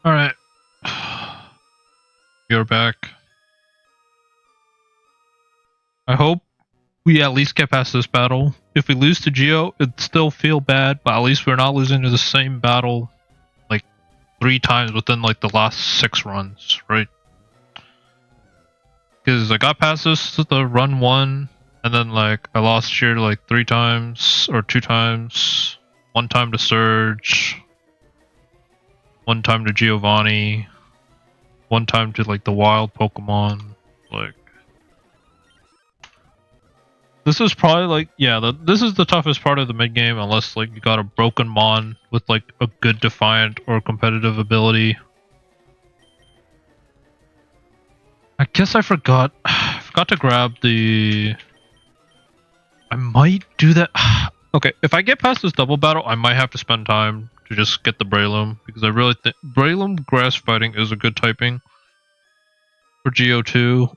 Alright. You're back. I hope we at least get past this battle. If we lose to Geo, it'd still feel bad, but at least we're not losing to the same battle like 3 times within like the last 6 runs, right? Because I got past this to the run 1, and then like I lost here like 3 times or 2 times. 1 time to Surge, 1 time to Giovanni, 1 time to like the wild Pokemon. Like, this is probably like, yeah, this is the toughest part of the mid game, unless like you got a broken Mon with like a good Defiant or competitive ability. I guess I forgot to grab the. I might do that. Okay, if I get past this double battle, I might have to spend time to just get the Breloom, because I really think Breloom grass fighting is a good typing for Geo2.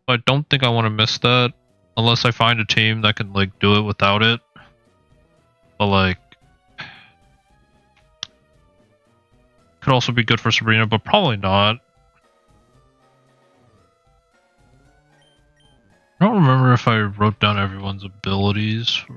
I don't think I want to miss that unless I find a team that can like do it without it. But like, could also be good for Sabrina, but probably not. I don't remember if I wrote down everyone's abilities for.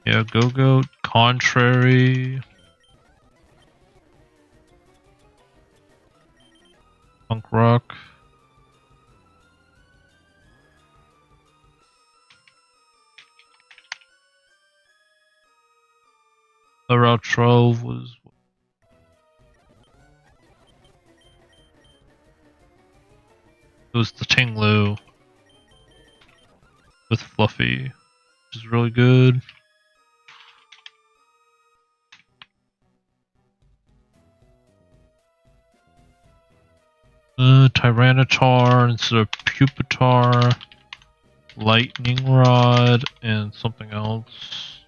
Yeah, Go-Go, Contrary, Punk Rock. The Route 12 was. It was the Tinglu with Fluffy, which is really good. Tyranitar instead of Pupitar, Lightning Rod, and something else.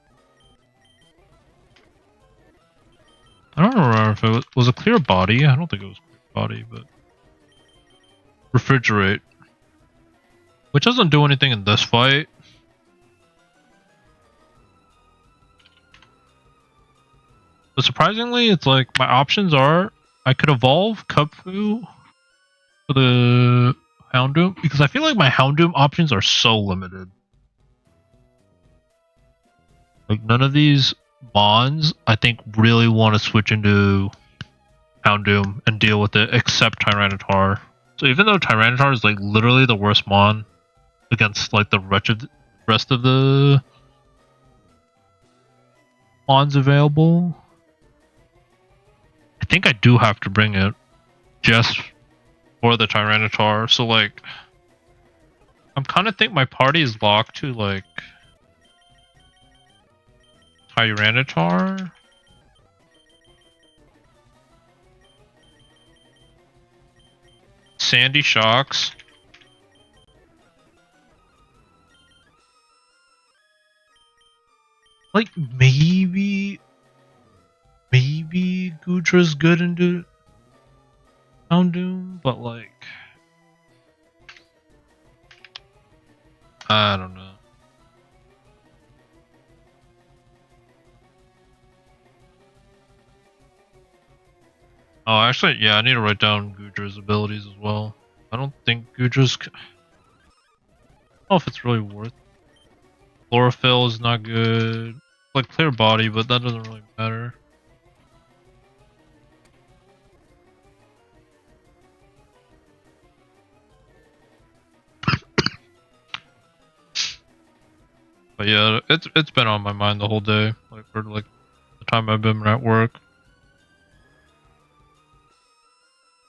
I don't remember if it was a clear body. I don't think it was clear body, but Refrigerate, which doesn't do anything in this fight. But surprisingly, it's like my options are I could evolve Cubfu for the Houndoom, because I feel like my Houndoom options are so limited. Like, none of these Mons, I think, really want to switch into Houndoom and deal with it, except Tyranitar. So even though Tyranitar is like literally the worst Mon against like the rest of the Mons available, I think I do have to bring it just for the Tyranitar. So like, I'm kind of think my party is locked to like Tyranitar, Sandy Shocks, like maybe Gudra's good into Houndoom, but like, I don't know. Oh, actually, yeah, I need to write down Gudra's abilities as well. I don't think Gudra's. I don't know if it's really worth. Chlorophyll is not good. Like clear body, but that doesn't really matter. But yeah, it's been on my mind the whole day, like for like the time I've been at work.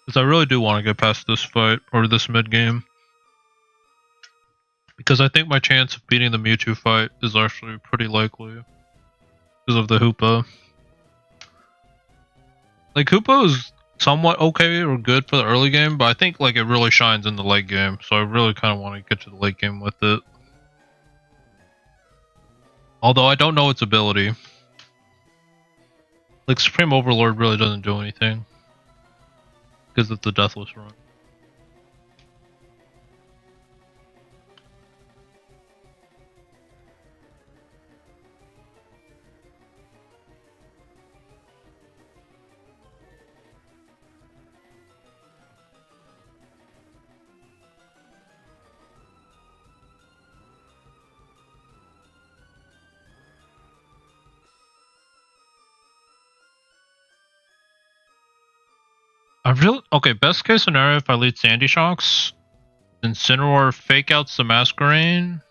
Because I really do want to get past this fight, or this mid game. Because I think my chance of beating the Mewtwo fight is actually pretty likely. Because of the Hoopa. Like, Hoopa is somewhat okay or good for the early game, but I think like it really shines in the late game. So I really kind of want to get to the late game with it. Although I don't know its ability. Like, Supreme Overlord really doesn't do anything. Because it's the Deathless run. Okay, best case scenario if I lead Sandy Shocks, Incineroar fake outs the Masquerain,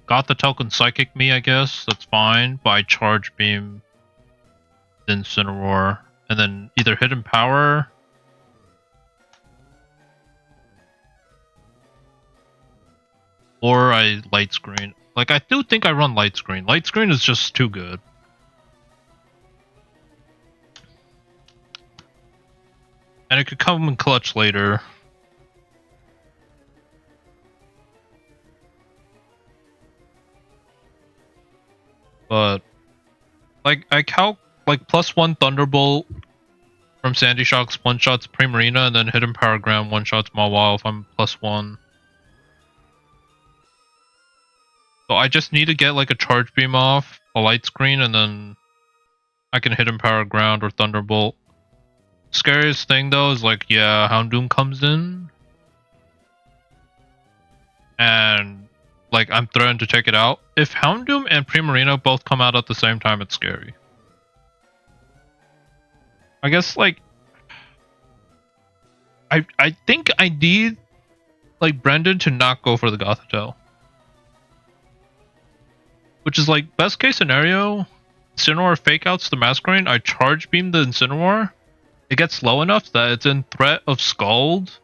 got the token Psychic me, I guess, that's fine, but I Charge Beam the Incineroar, and then either Hidden Power or I Light Screen. Like, I do think I run Light Screen. Light Screen is just too good. And it could come in clutch later. But like I calc like +1 Thunderbolt from Sandy Shocks, one shots Primarina, and then Hidden Power Ground, one shots Mawile if I'm +1. So I just need to get like a Charge Beam off, a Light Screen, and then I can Hidden Power Ground or Thunderbolt. Scariest thing though is like, yeah, Houndoom comes in. And like I'm threatened to take it out. If Houndoom and Primarina both come out at the same time, it's scary. I guess like I think I need like Brendan to not go for the Gothitelle. Which is like best case scenario, Incineroar fake outs the Masquerain, I Charge Beam the Incineroar. It gets low enough that it's in threat of Scald.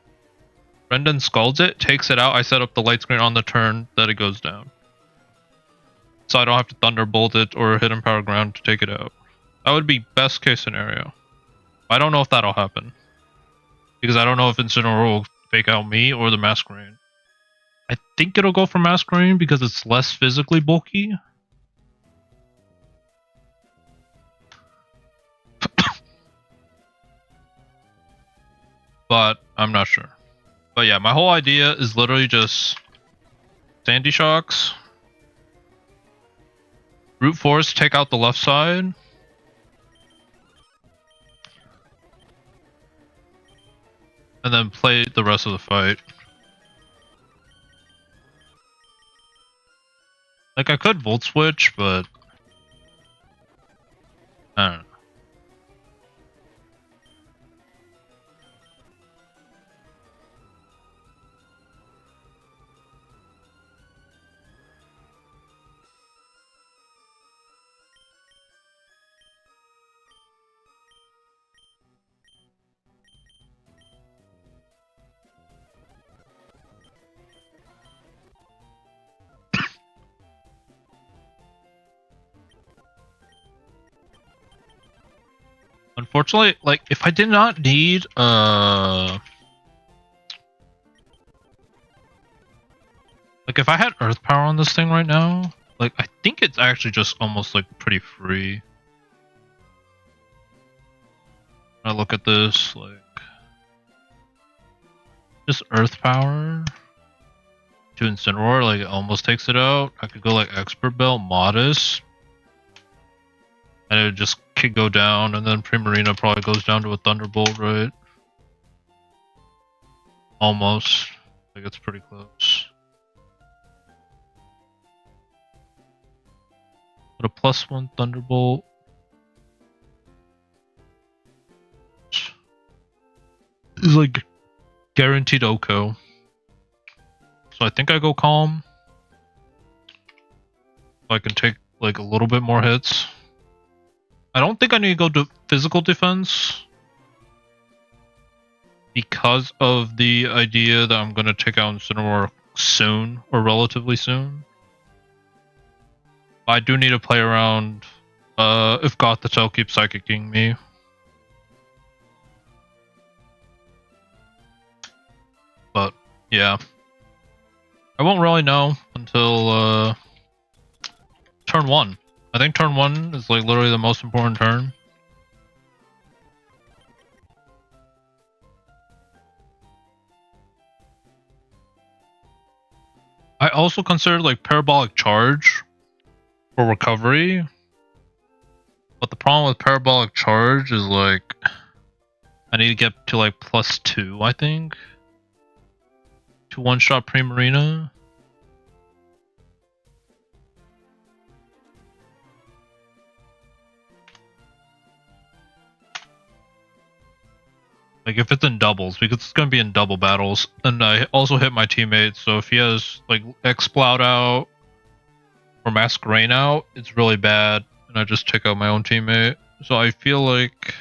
Brendan scalds it, takes it out, I set up the Light Screen on the turn that it goes down. So I don't have to Thunderbolt it or Hidden Power Ground to take it out. That would be best case scenario. I don't know if that'll happen. Because I don't know if Incineroar will fake out me or the Masquerain. I think it'll go for Masquerain because it's less physically bulky. But I'm not sure. But yeah, my whole idea is literally just Sandy Shocks, Brute Force, take out the left side, and then play the rest of the fight. Like I could Volt Switch, but I don't know. Unfortunately, like if I did not need like if I had Earth Power on this thing right now, like I think it's actually just almost like pretty free. When I look at this, like just Earth Power to Incineroar, like it almost takes it out. I could go like Expert Belt, Modest, and it just could go down, and then Primarina probably goes down to a Thunderbolt, right? Almost. Like it's pretty close. But a +1 Thunderbolt is like guaranteed Oko. So I think I go Calm. So I can take like a little bit more hits. I don't think I need to go to physical defense because of the idea that I'm going to take out Incineroar soon or relatively soon. I do need to play around if Gothitelle keeps Psychicking me. But yeah, I won't really know until turn 1. I think turn 1 is like literally the most important turn. I also consider like parabolic charge for recovery. But the problem with parabolic charge is like I need to get to like +2, I think. To one-shot Primarina. Like if it's in doubles, because it's gonna be in double battles. And I also hit my teammate, so if he has like X-Plout out or Mask Rain out, it's really bad. And I just take out my own teammate. So I feel like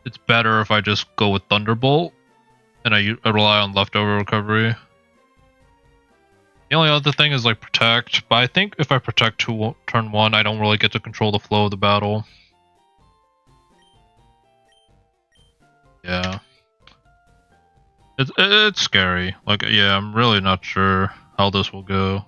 it's better if I just go with Thunderbolt and I rely on leftover recovery. The only other thing is like protect, but I think if I protect turn 1, I don't really get to control the flow of the battle. Yeah. It's scary. Like, yeah, I'm really not sure how this will go.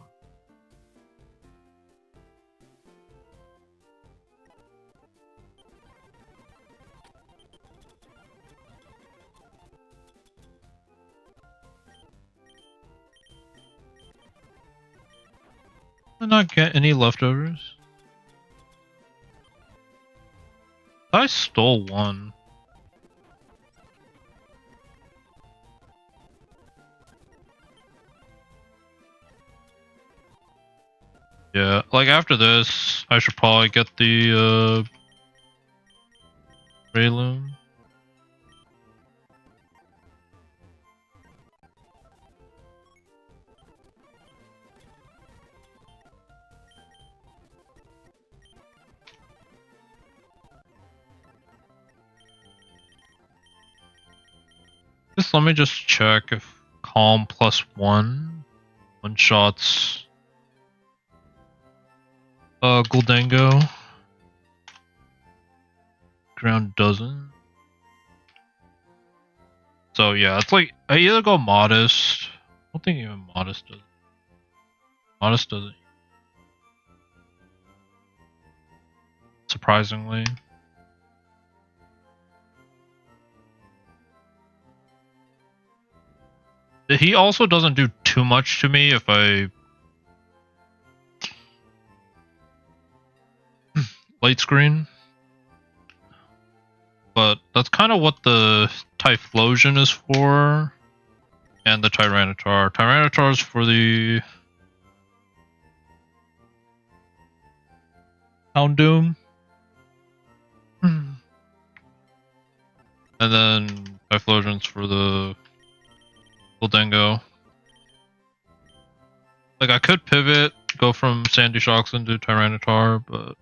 Did I not get any leftovers? I stole one. Yeah, like after this, I should probably get the Rayloon. Let me just check if Calm +1 one shots Guldango. Ground doesn't. So yeah, it's like I either go Modest. I don't think even Modest does. Modest doesn't. Surprisingly. He also doesn't do too much to me if I light screen. But that's kind of what the Typhlosion is for. And the Tyranitar. Tyranitar is for the Houndoom. And then Typhlosion's for the Guldango. Like I could pivot, go from Sandy Shocks into Tyranitar, but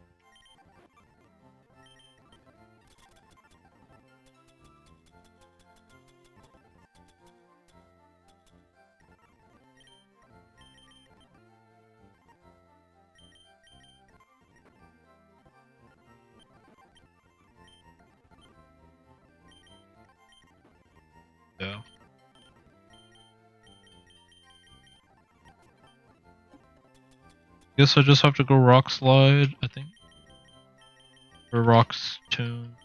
yeah. Guess I just have to go Rock Slide, I think. Or Rock's Tune.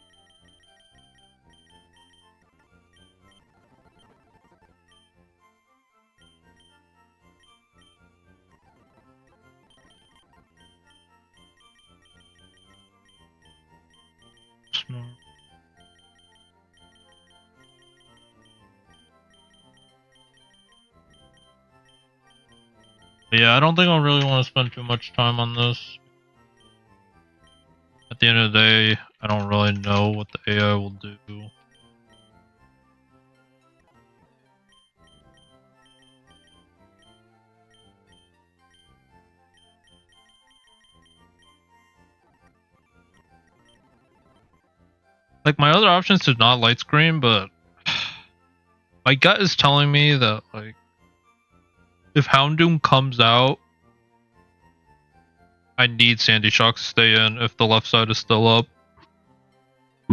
Snort. But yeah, I don't think I really want to spend too much time on this. At the end of the day, I don't really know what the AI will do. Like, my other option is to not light screen, but my gut is telling me that, like, if Houndoom comes out, I need Sandy Shock to stay in if the left side is still up.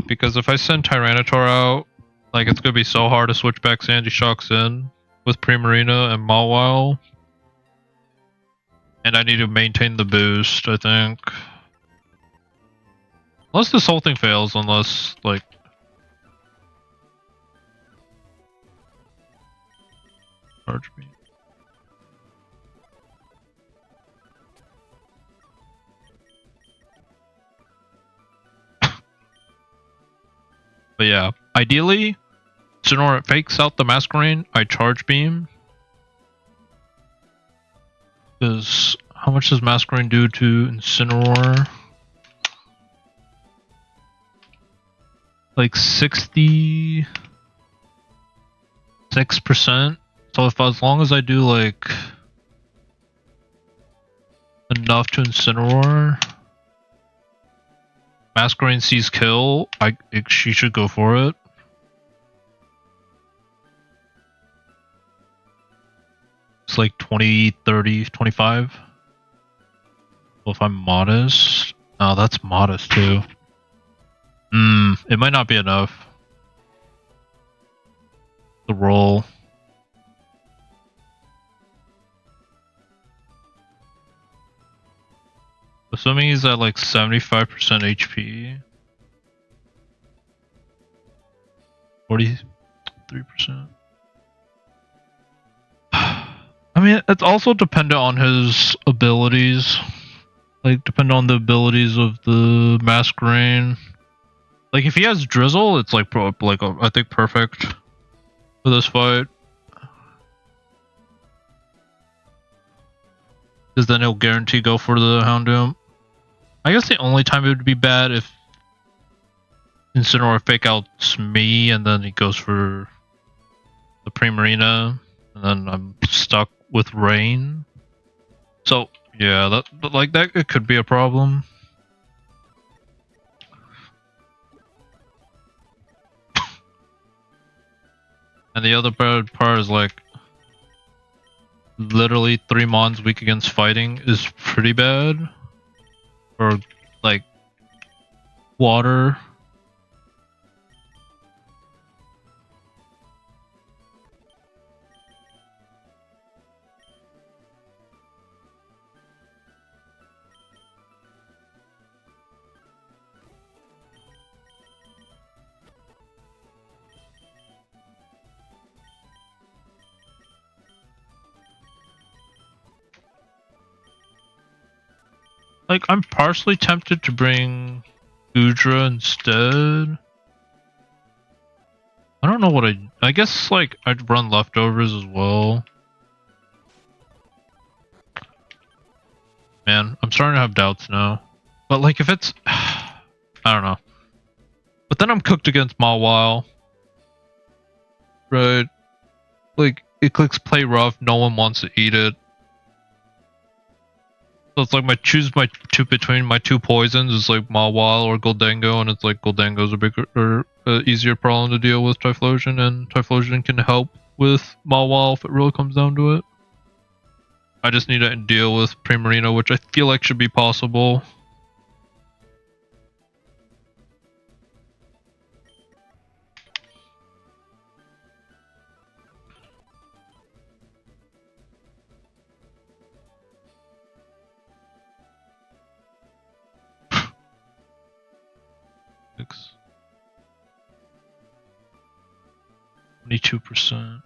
Because if I send Tyranitar out, like, it's gonna be so hard to switch back Sandy Shocks in with Primarina and Mawile. And I need to maintain the boost, I think. Unless this whole thing fails, unless, like... Charge me. But yeah, ideally, Incineroar fakes out the Masquerain, I charge beam. Because how much does Masquerain do to Incineroar? Like 66%. So if as long as I do like enough to Incineroar, Masquerain sees kill, she should go for it. It's like 20, 30, 25. Well, if I'm modest. Oh, that's modest too. It might not be enough. The roll. Assuming he's at like 75% HP. 43%. I mean, it's also dependent on his abilities. Like, depending on the abilities of the Masquerain. Like, if he has Drizzle, it's like, I think perfect for this fight. Because then he'll guarantee go for the Houndoom. I guess the only time it would be bad if Incineroar fake outs me and then he goes for the Primarina and then I'm stuck with Rain. So yeah, that it could be a problem. And the other bad part is like literally 3 mons weak against fighting is pretty bad. Or like water. Like, I'm partially tempted to bring Goodra instead. I don't know what I guess, like, I'd run leftovers as well. Man, I'm starting to have doubts now. But, like, if it's... I don't know. But then I'm cooked against Mawile. Right. Like, it clicks play rough, no one wants to eat it. So it's like choose between my two poisons is like Mawile or Goldango, and it's like Goldango's a bigger or easier problem to deal with Typhlosion, and Typhlosion can help with Mawile if it really comes down to it. I just need to deal with Primarina, which I feel like should be possible. Six. 22%.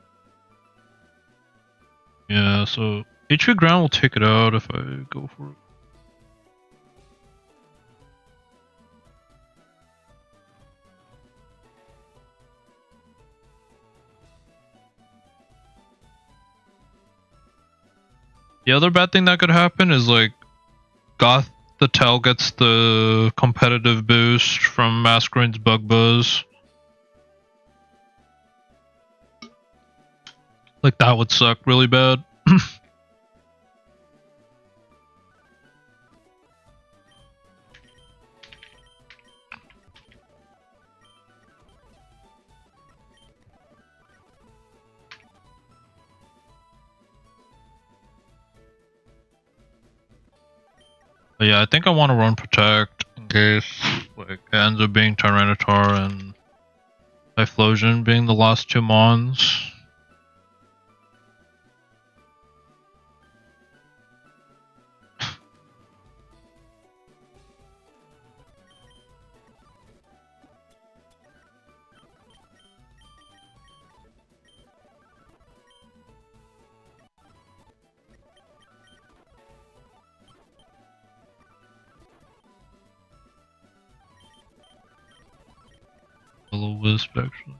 Yeah, so HP ground will take it out if I go for it. The other bad thing that could happen is like Goth the Tail gets the competitive boost from Masquerain's Bug Buzz. Like that would suck really bad. But yeah, I think I want to run Protect in case like it ends up being Tyranitar and Typhlosion being the last two mons. Wisp actually.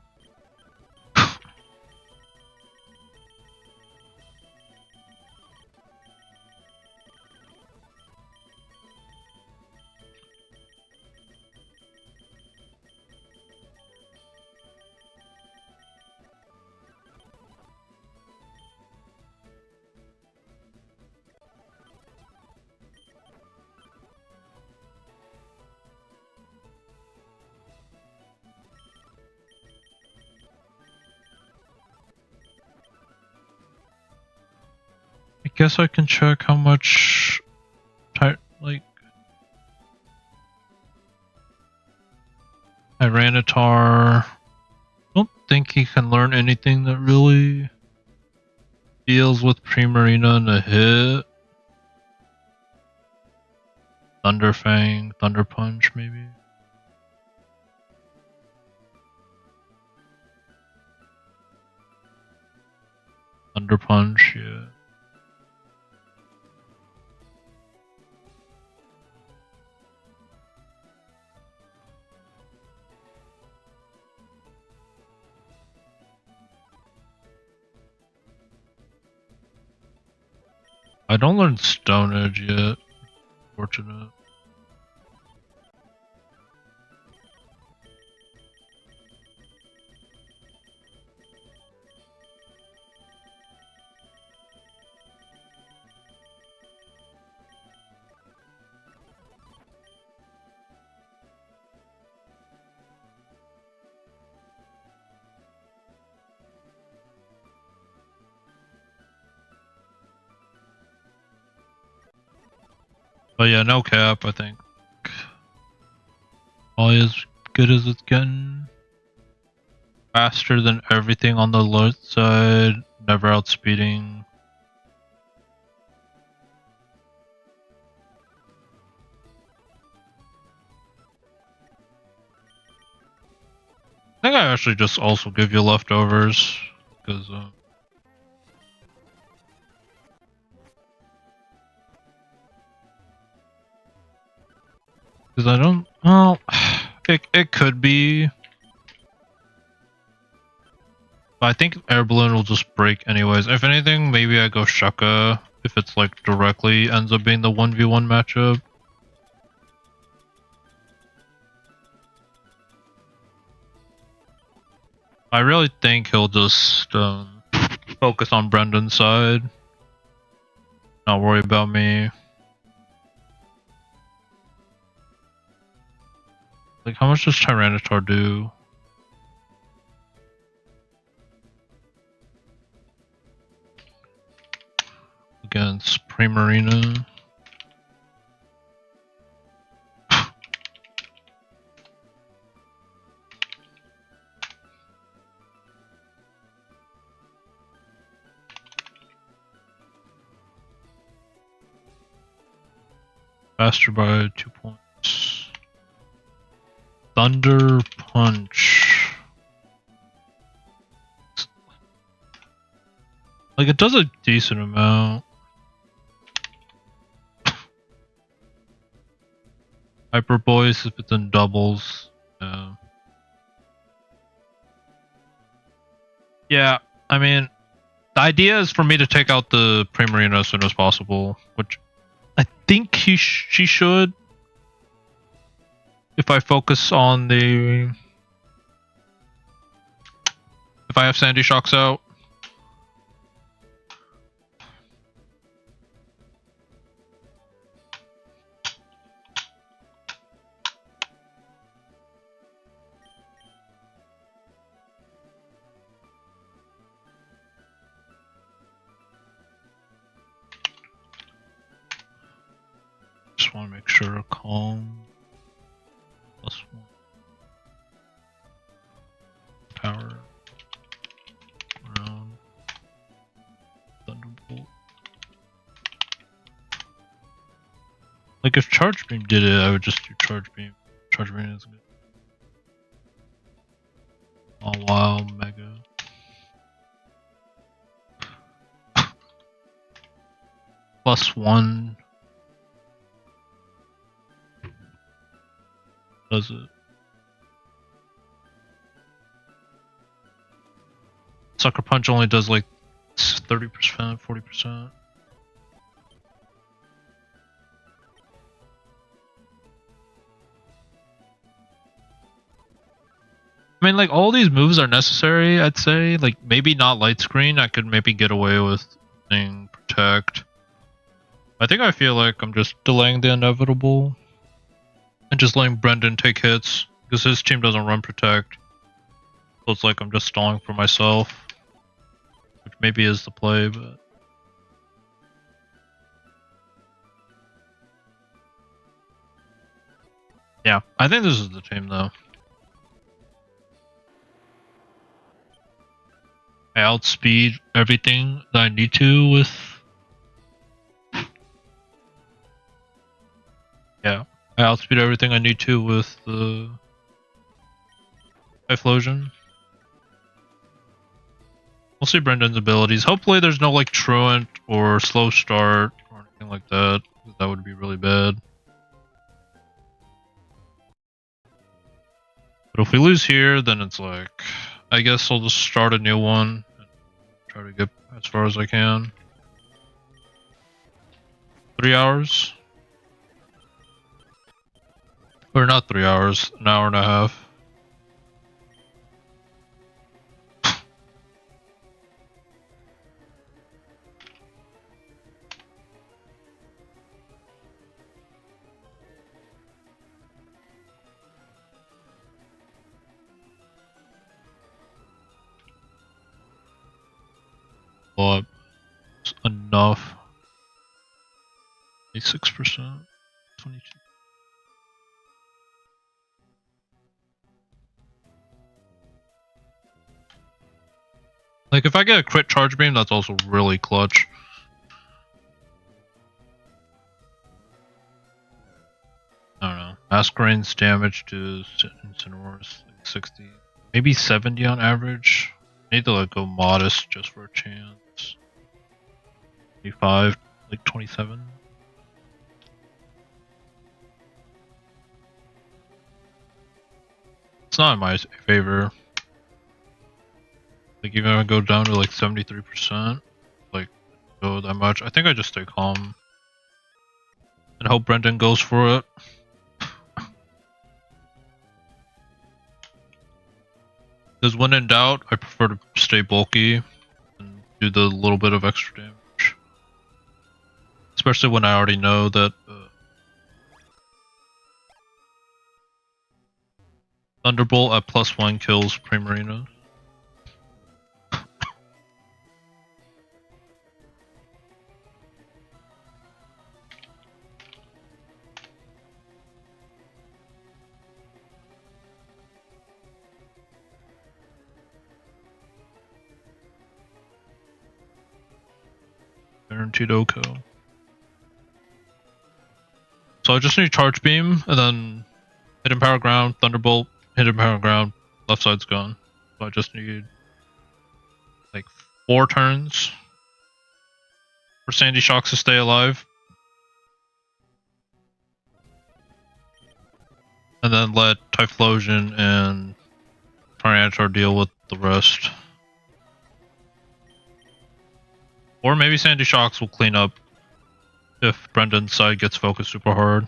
I guess I can check how much Tyranitar. Don't think he can learn anything that really deals with Primarina in a hit. Thunderfang, Thunder Punch, maybe. Thunder Punch, yeah. I don't learn Stone Edge yet. Fortunate. But yeah, no cap, I think. Probably as good as it's getting. Faster than everything on the left side, never outspeeding. I think I actually just also give you leftovers, because I don't, well, it could be. But I think Air Balloon will just break anyways. If anything, maybe I go Shaka if it's like directly ends up being the 1v1 matchup. I really think he'll just focus on Brendan's side. Not worry about me. Like, how much does Tyranitar do? Against Primarina. Faster by 2 points. Thunder Punch. Like, it does a decent amount. Hyper Voice if it's in doubles. Yeah. Yeah, I mean, the idea is for me to take out the Primarina as soon as possible, which I think she should. If I focus on the... If I have Sandy Shocks out. Just want to make sure to calm. +1. Power. Round. Thunderbolt. Like if Charge Beam did it, I would just do Charge Beam. Charge Beam is good. Oh wow, Mega. +1. Does it? Sucker Punch only does like 30%, 40%. I mean, like, all these moves are necessary, I'd say. Like, maybe not light screen. I could maybe get away with using protect. I feel like I'm just delaying the inevitable. And just letting Brendan take hits. Because his team doesn't run protect. So it's like I'm just stalling for myself. Which maybe is the play, but... yeah, I think this is the team, though. I outspeed everything that I need to with... yeah, I outspeed everything I need to with the... Typhlosion. We'll see Brendan's abilities. Hopefully there's no like truant or slow start or anything like that. That would be really bad. But if we lose here, then it's like... I guess I'll just start a new one. And try to get as far as I can. 3 hours? Or not 3 hours, an hour and a half. But it's enough. 26%, 22. Like if I get a crit charge beam, that's also really clutch. I don't know. Masquerade's damage to Incineroar's like 60, maybe 70 on average. Need to like go modest just for a chance. 25, like 27. It's not in my favor. Like even if I go down to like 73%, like go that much, I think I just stay calm and hope Brendan goes for it. Because when in doubt, I prefer to stay bulky and do the little bit of extra damage. Especially when I already know that Thunderbolt at +1 kills Primarina. Guaranteed Oko. So I just need Charge Beam, and then Hidden Power Ground, Thunderbolt, Hidden Power Ground, left side's gone. So I just need like 4 turns for Sandy Shocks to stay alive. And then let Typhlosion and Tyranitar deal with the rest. Or maybe Sandy Shocks will clean up if Brendan's side gets focused super hard.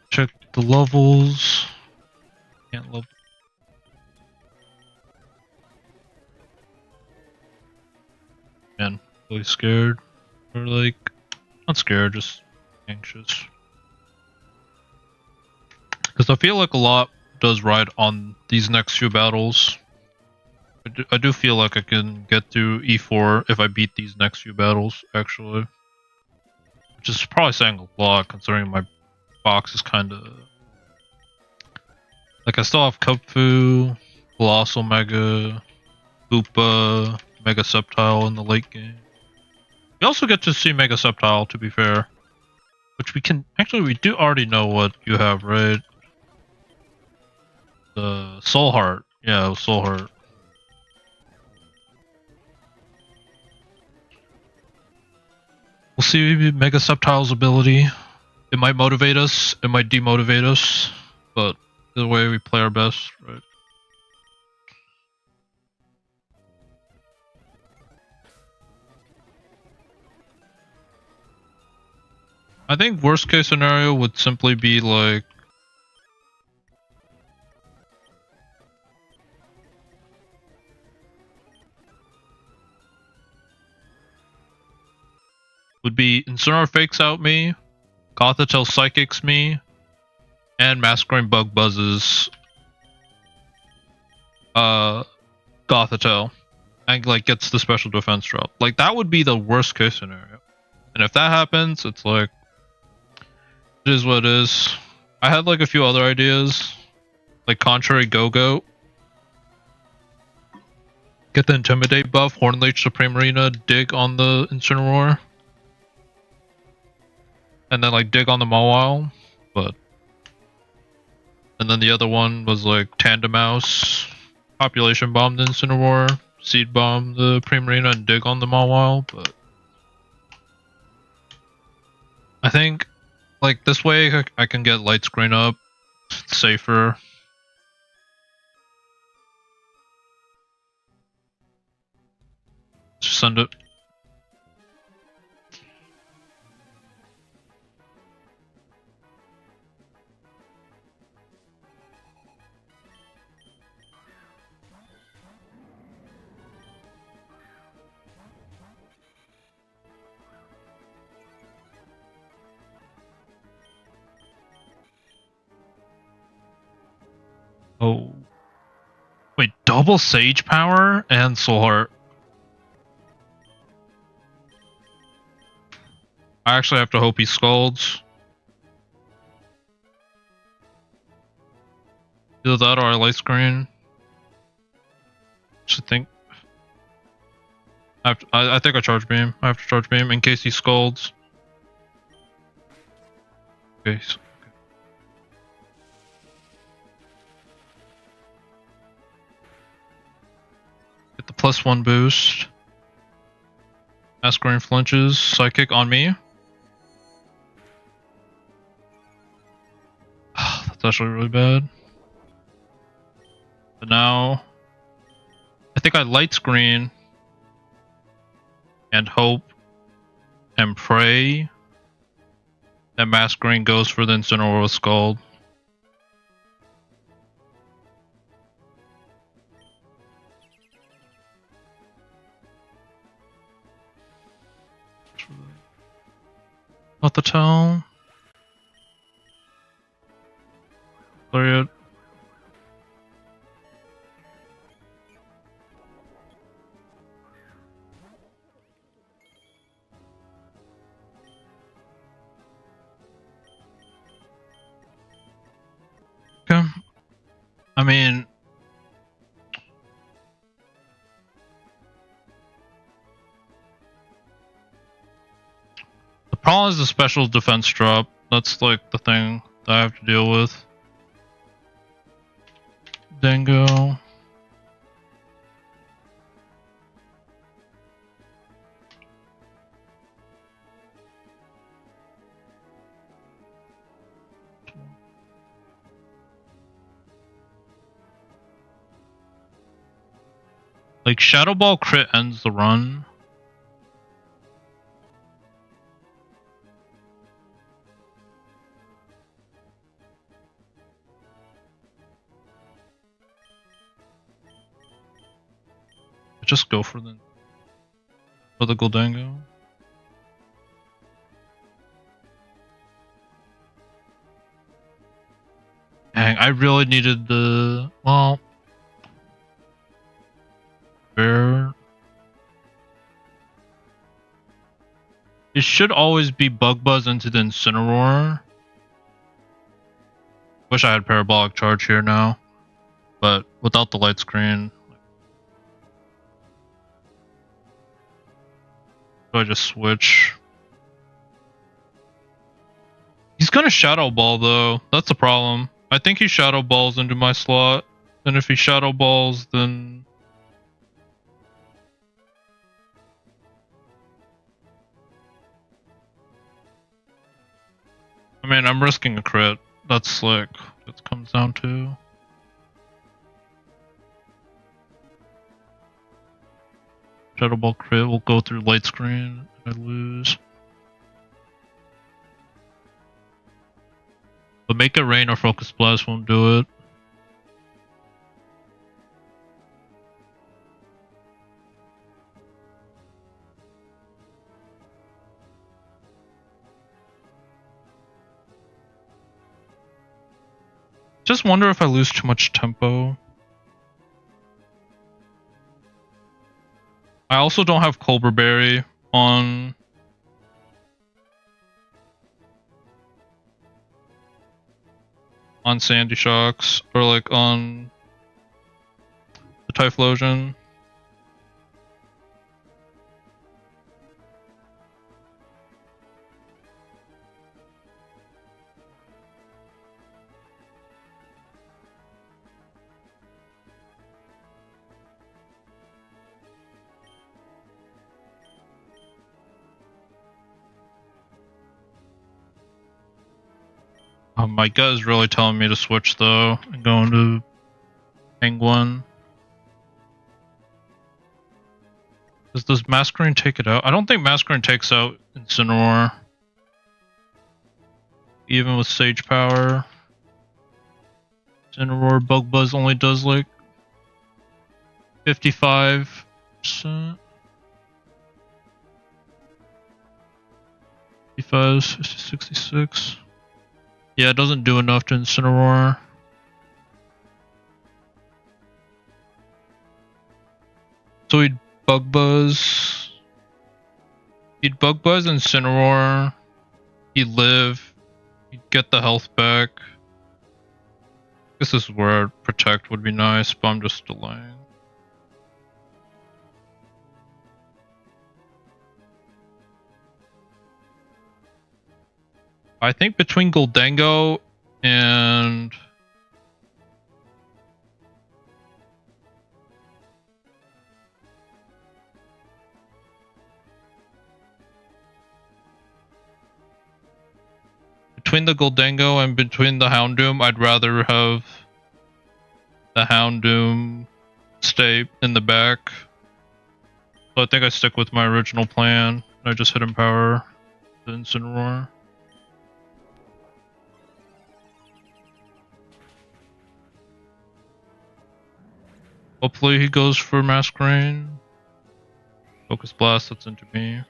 Check the levels. Can't level. Man, really scared. Or like, not scared, just anxious. Because I feel like a lot does ride on these next few battles. I do feel like I can get through E4 if I beat these next few battles, actually. Which is probably saying a lot considering my box is kind of like I still have Kupfu, Colossal Mega, Hoopa, Mega Sceptile in the late game. We also get to see Mega Sceptile, to be fair, which we can actually we do already know what you have, right? The Soul Heart, yeah, Soul Heart. We'll see Mega Sceptile's ability. It might motivate us, it might demotivate us, but the way we play our best, right? I think worst case scenario would simply be like would be Incineroar fakes out me, Gothitelle psychics me, and Masquerain Bug buzzes Gothitelle and like gets the special defense drop. Like that would be the worst case scenario. And if that happens, it's like it is what it is. I had like a few other ideas, like Contrary Go-Go. Get the Intimidate buff, Hornleech Supreme Arena, dig on the Incineroar. And then like dig on the Mawile, but and then the other one was like Tandem Mouse, Population Bomb the Incineroar, Seed Bomb the Primarina, and dig on the Mawile, but I think like this way I can get Light Screen up, it's safer. Just send it. Oh. Wait, double Sage Power and Soul Heart. I actually have to hope he scalds. Either that or I Light Screen. I think I think I Charge Beam. I have to Charge Beam in case he scalds. Okay. Get the +1 boost. Masquerain flinches. Psychic on me. That's actually really bad. But now I think I Light Screen and hope and pray that Masquerain goes for the Incineroar with Scald. Not the tell. Clear it. Okay. I mean, the problem is the special defense drop. That's like the thing that I have to deal with. Dingo. Like Shadow Ball crit ends the run. Just go for the Goldango. Dang, I really needed the Bear. It should always be Bug Buzz into the Incineroar. Wish I had parabolic charge here now, but without the light screen, do I just switch? He's gonna shadow ball though. That's the problem. I think he shadow balls into my slot, and if he shadow balls, then I mean I'm risking a crit. That's slick. It comes down to. Shadow ball crit will go through light screen and I lose. But make it rain or focus blast won't do it. Just wonder if I lose too much tempo. I also don't have Cobra Berry on Sandy Shocks or like on the Typhlosion. My gut is really telling me to switch though and go into Penguin. Does Masquerade take it out? I don't think Masquerade takes out Incineroar. Even with Sage Power. Incineroar Bug Buzz only does like 55%. 55, 66. Yeah, it doesn't do enough to Incineroar. So he'd Bug Buzz. He'd Bug Buzz Incineroar. He'd live. He'd get the health back. This is where Protect would be nice, but I'm just delaying. I think between Goldango and between the Goldango and between the Houndoom, I'd rather have the Houndoom stay in the back. So I think I stick with my original plan. I just hit Empower the Incineroar. Hopefully he goes for Masquerade. Focus Blast, that's into me.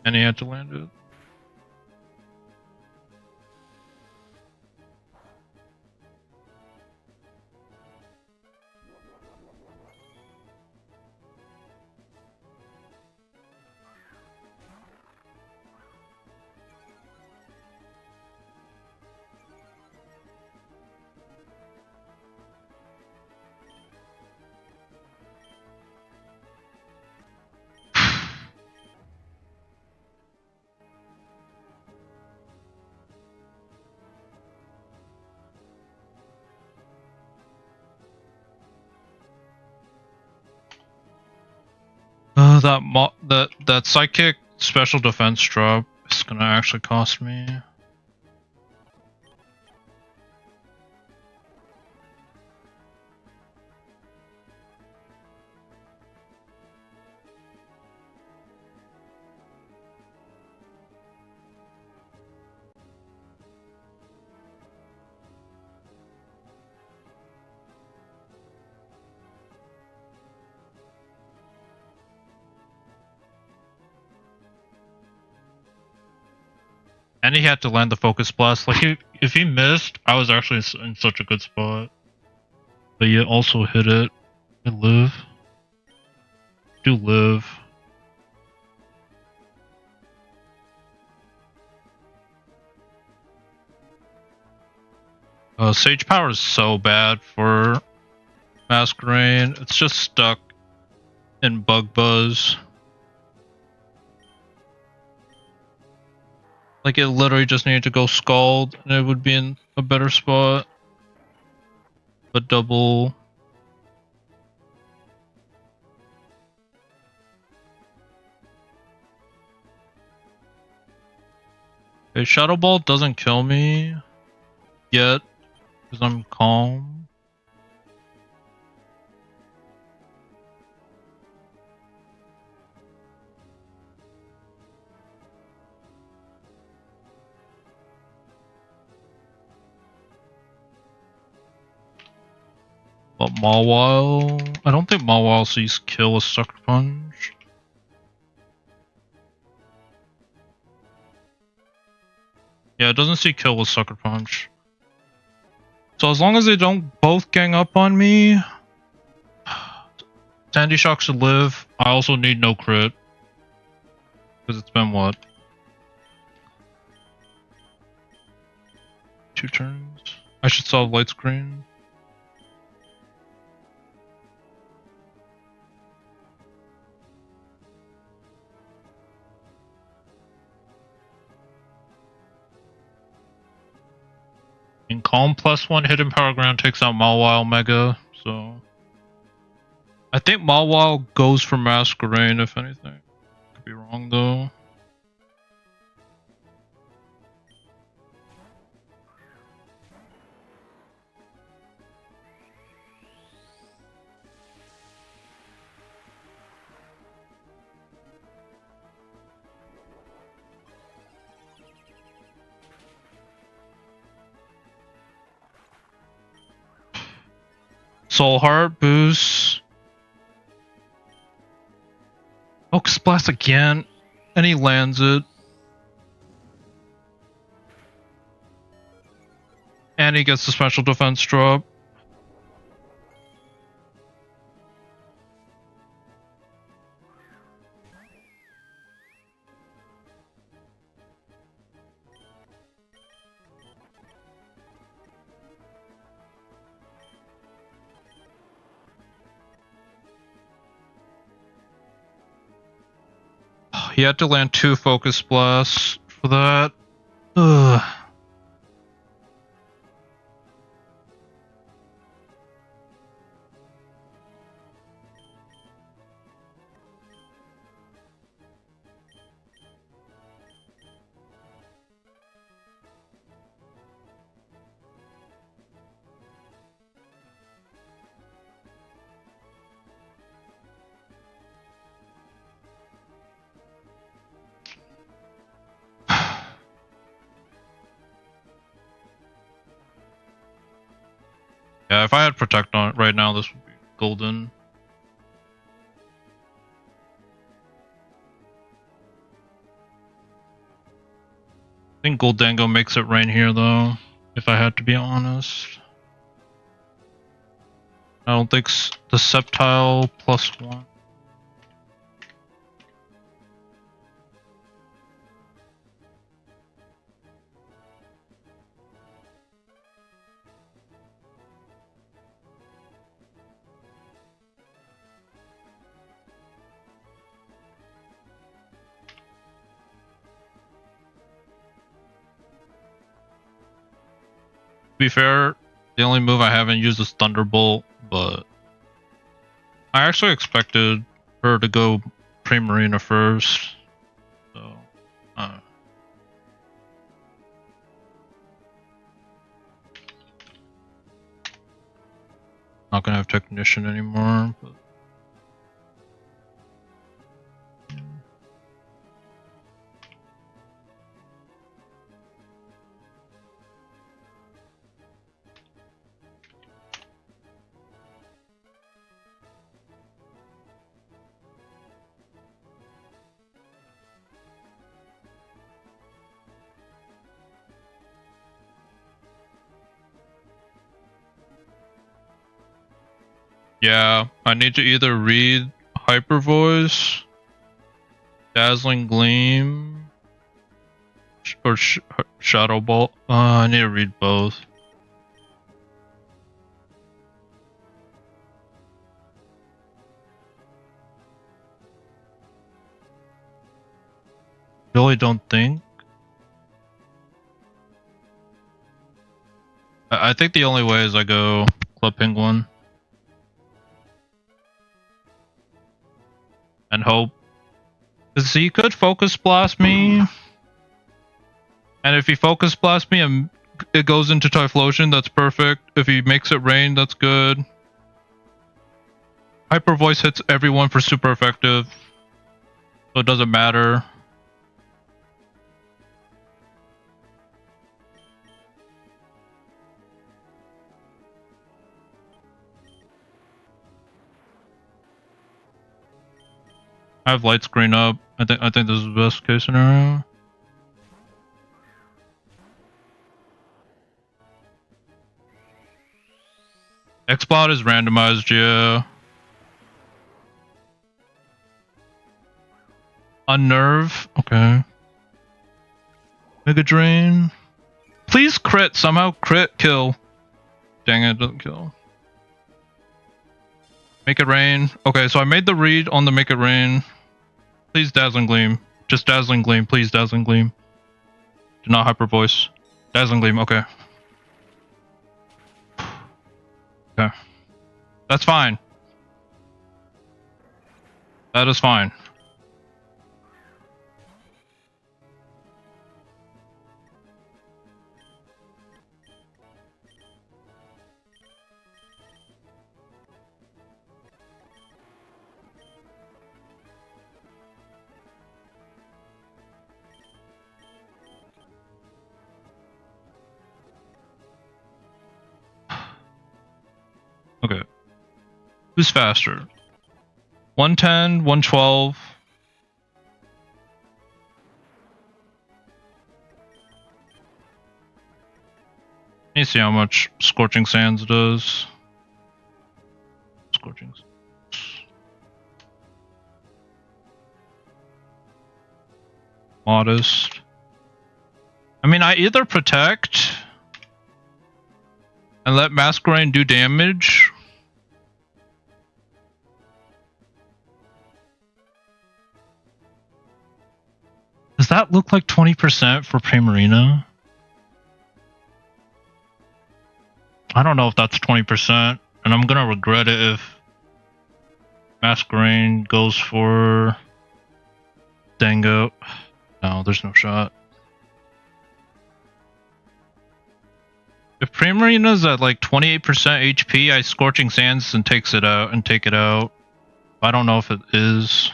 And he had to land it. That psychic special defense drop is gonna actually cost me. And he had to land the focus blast. Like, if he missed, I was actually in such a good spot. But you also hit it. And live. Do live. Sage Power is so bad for Masquerain. It's just stuck in Bug Buzz. Like, it literally just needed to go Scald, and it would be in a better spot. But double... Okay, Shadow Ball doesn't kill me yet, because I'm calm. But Mawile... I don't think Mawile sees kill with Sucker Punch. Yeah, it doesn't see kill with Sucker Punch. So as long as they don't both gang up on me, Sandy Shock should live. I also need no crit. Because it's been what? 2 turns? I should solve light screen. And Calm +1 Hidden Power Ground takes out Mawile Mega, so... I think Mawile goes for Masquerain, if anything. Could be wrong, though. Soul Heart boost. Focus Blast again. And he lands it. And he gets the special defense drop. He had to land 2 Focus Blasts for that. Ugh. Yeah, if I had Protect on it right now, this would be golden. I think Goldango makes it rain here, though, if I had to be honest. I don't think the Sceptile +1. To be fair, the only move I haven't used is Thunderbolt, but I actually expected her to go Primarina first, so not gonna have Technician anymore. But yeah, I need to either read Hyper Voice, Dazzling Gleam, or Shadow Ball. I need to read both. really don't think. I think the only way is I go Club Penguin. And hope. Because he could Focus Blast me. And if he Focus Blasts me and it goes into Typhlosion, that's perfect. If he makes it rain, that's good. Hyper Voice hits everyone for super effective. So it doesn't matter. I have light screen up. I think this is the best case scenario. X-Bot is randomized, yeah. Unnerve, okay. Mega Drain. Please crit, somehow crit, kill. Dang it, doesn't kill. Make it rain. Okay, so I made the read on the Make It Rain. Please Dazzling Gleam. Just Dazzling Gleam, please Dazzling Gleam. Do not Hyper Voice. Dazzling Gleam, okay. Okay. That's fine. That is fine. Okay. Who's faster? 110, 112. Let me see how much Scorching Sands does. Scorching Sands. Modest. I mean, I either protect and let Masquerain do damage. Does that look like 20% for Primarina? I don't know if that's 20%, and I'm gonna regret it if Masquerain goes for Dango. No, there's no shot. If Primarina's at like 28% HP, I Scorching Sands and take it out. I don't know if it is.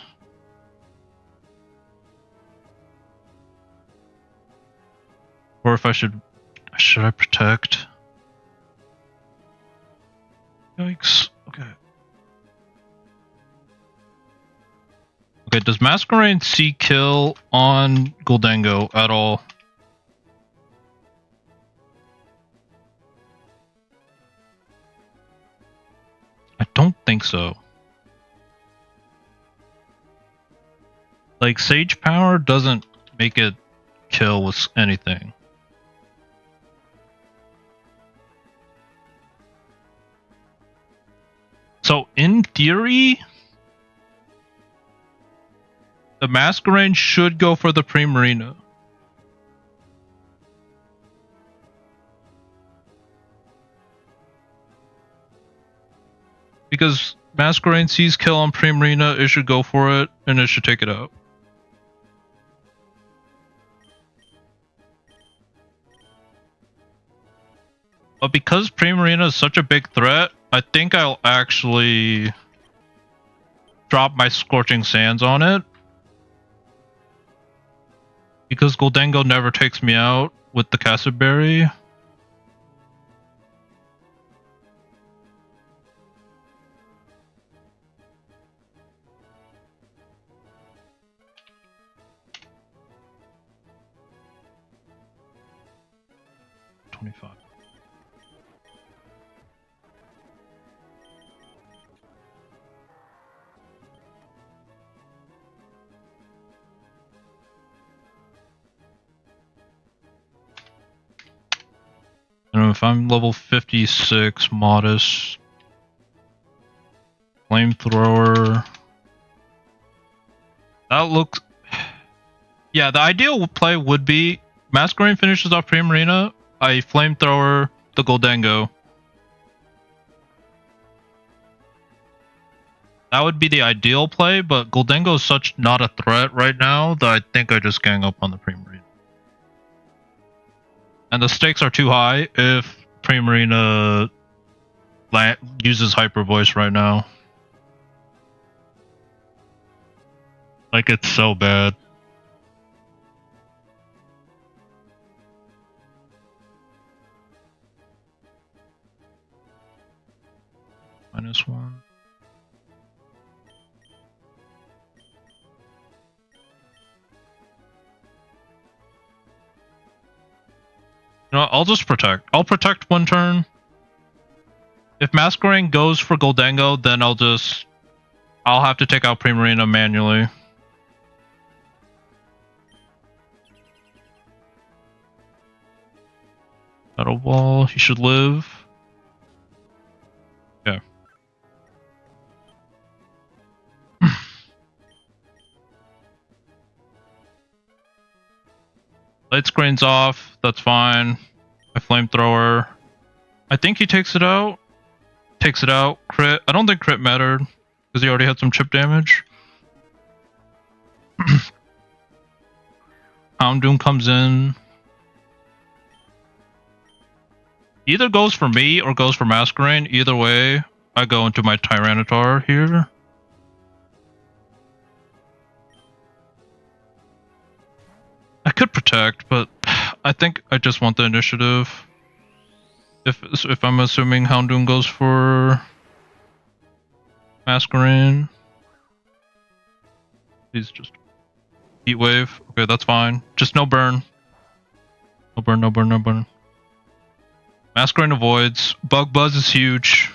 Or if I should I protect? Yikes. Okay. Okay, does Masquerain see kill on Gholdengo at all? I don't think so. Like, Sage Power doesn't make it kill with anything. So, in theory, the Masquerain should go for the Primarina. Because Masquerain sees kill on Primarina, it should go for it, and it should take it out. But because Primarina is such a big threat, I think I'll actually drop my Scorching Sands on it. Because Gholdengo never takes me out with the Cassid Berry. And if I'm level 56, Modest, Flamethrower, that looks... Yeah, the ideal play would be Masquerade finishes off Primarina, I Flamethrower the Goldango. That would be the ideal play, but Goldango is such not a threat right now that I think I just gang up on the Primarina. And the stakes are too high if Primarina uses Hyper Voice right now. Like, it's so bad. -1. You know, I'll just protect. I'll protect one turn. If Masquerade goes for Goldango, then I'll have to take out Primarina manually. Battle Ball, he should live. Yeah. Light screen's off, that's fine. My Flamethrower. I think he takes it out. Takes it out. Crit. I don't think crit mattered, because he already had some chip damage. Houndoom comes in. Either goes for me or goes for Masquerade. Either way, I go into my Tyranitar here. I could protect, but I think I just want the initiative. If I'm assuming Houndoom goes for Masquerade. He's just Heat Wave. Okay, that's fine. Just no burn. No burn, no burn, no burn. Masquerade avoids. Bug Buzz is huge.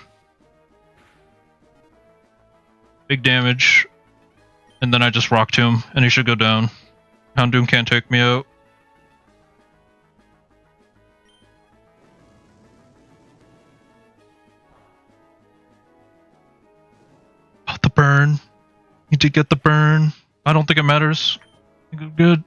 Big damage. And then I just Rock Tomb, and he should go down. Houndoom can't take me out. Oh, the burn. You did get the burn. I don't think it matters. I think it's good.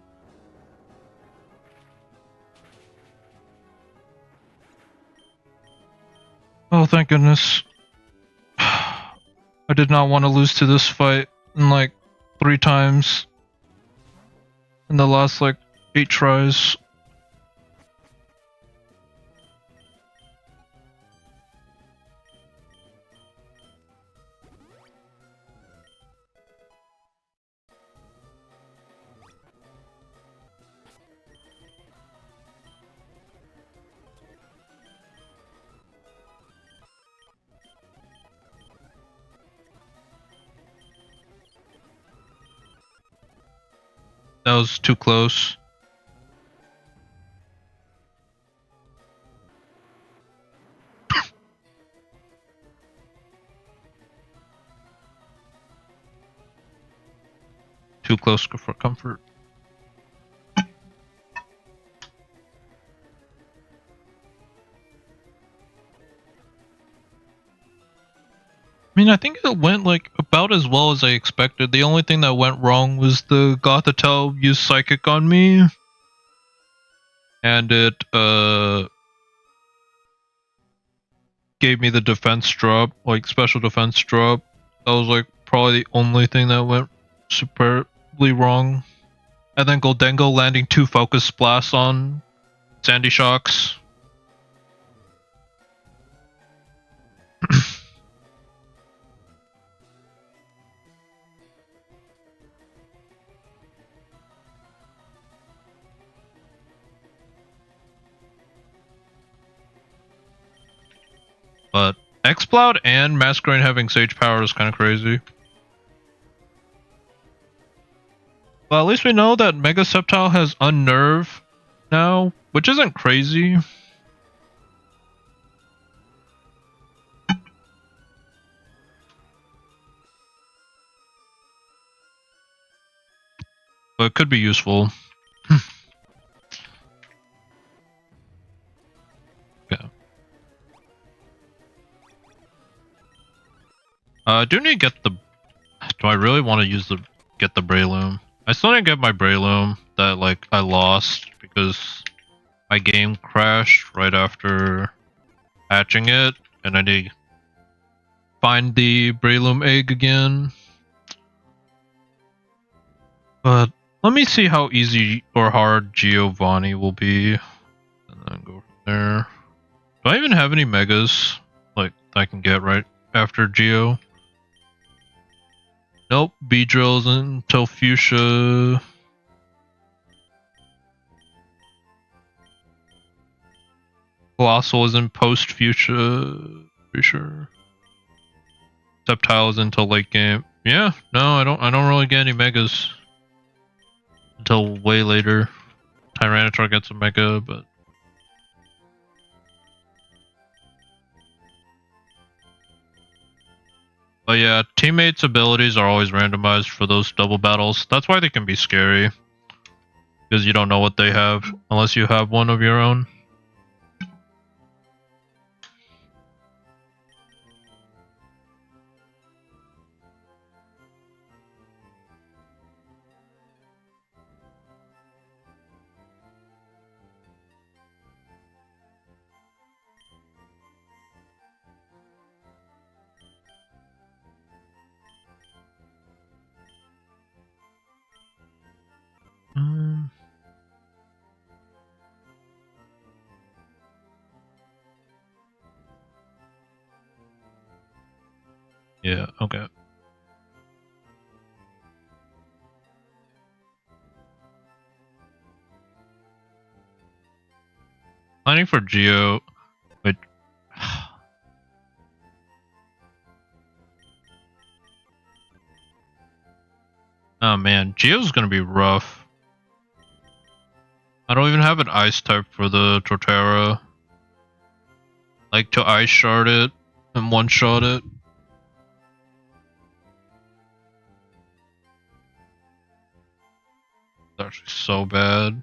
Oh, thank goodness. I did not want to lose to this fight in like 3 times in the last like 8 tries. That was too close. Too close for comfort. I mean, I think it went like about as well as I expected. The only thing that went wrong was the Gothitelle used Psychic on me. And it gave me the defense drop, like special defense drop. That was like probably the only thing that went superbly wrong. And then Goldango landing 2 focus blasts on Sandy Shocks. But Exploud and Masquerade having Sage Power is kind of crazy. Well, at least we know that Mega Sceptile has Unnerve now, which isn't crazy. But it could be useful. Yeah. I do need to get the... Do I really want to get the Breloom? I still didn't get my Breloom that like I lost because my game crashed right after hatching it, and I need to find the Breloom egg again. But let me see how easy or hard Giovanni will be, and then go from there. Do I even have any megas like I can get right after Geo? Nope, Beedrills until Fuchsia. Colossal is in post Fuchsia, pretty sure. Sceptile is until late game. Yeah, no, I don't really get any megas until way later. Tyranitar gets a mega, but yeah, teammates' abilities are always randomized for those double battles. That's why they can be scary. Because you don't know what they have unless you have one of your own. Yeah, okay. Planning for Geo. Wait. Oh man, Geo's gonna be rough. I don't even have an ice type for the Torterra. Like to ice shard it and one shot it. It's actually so bad.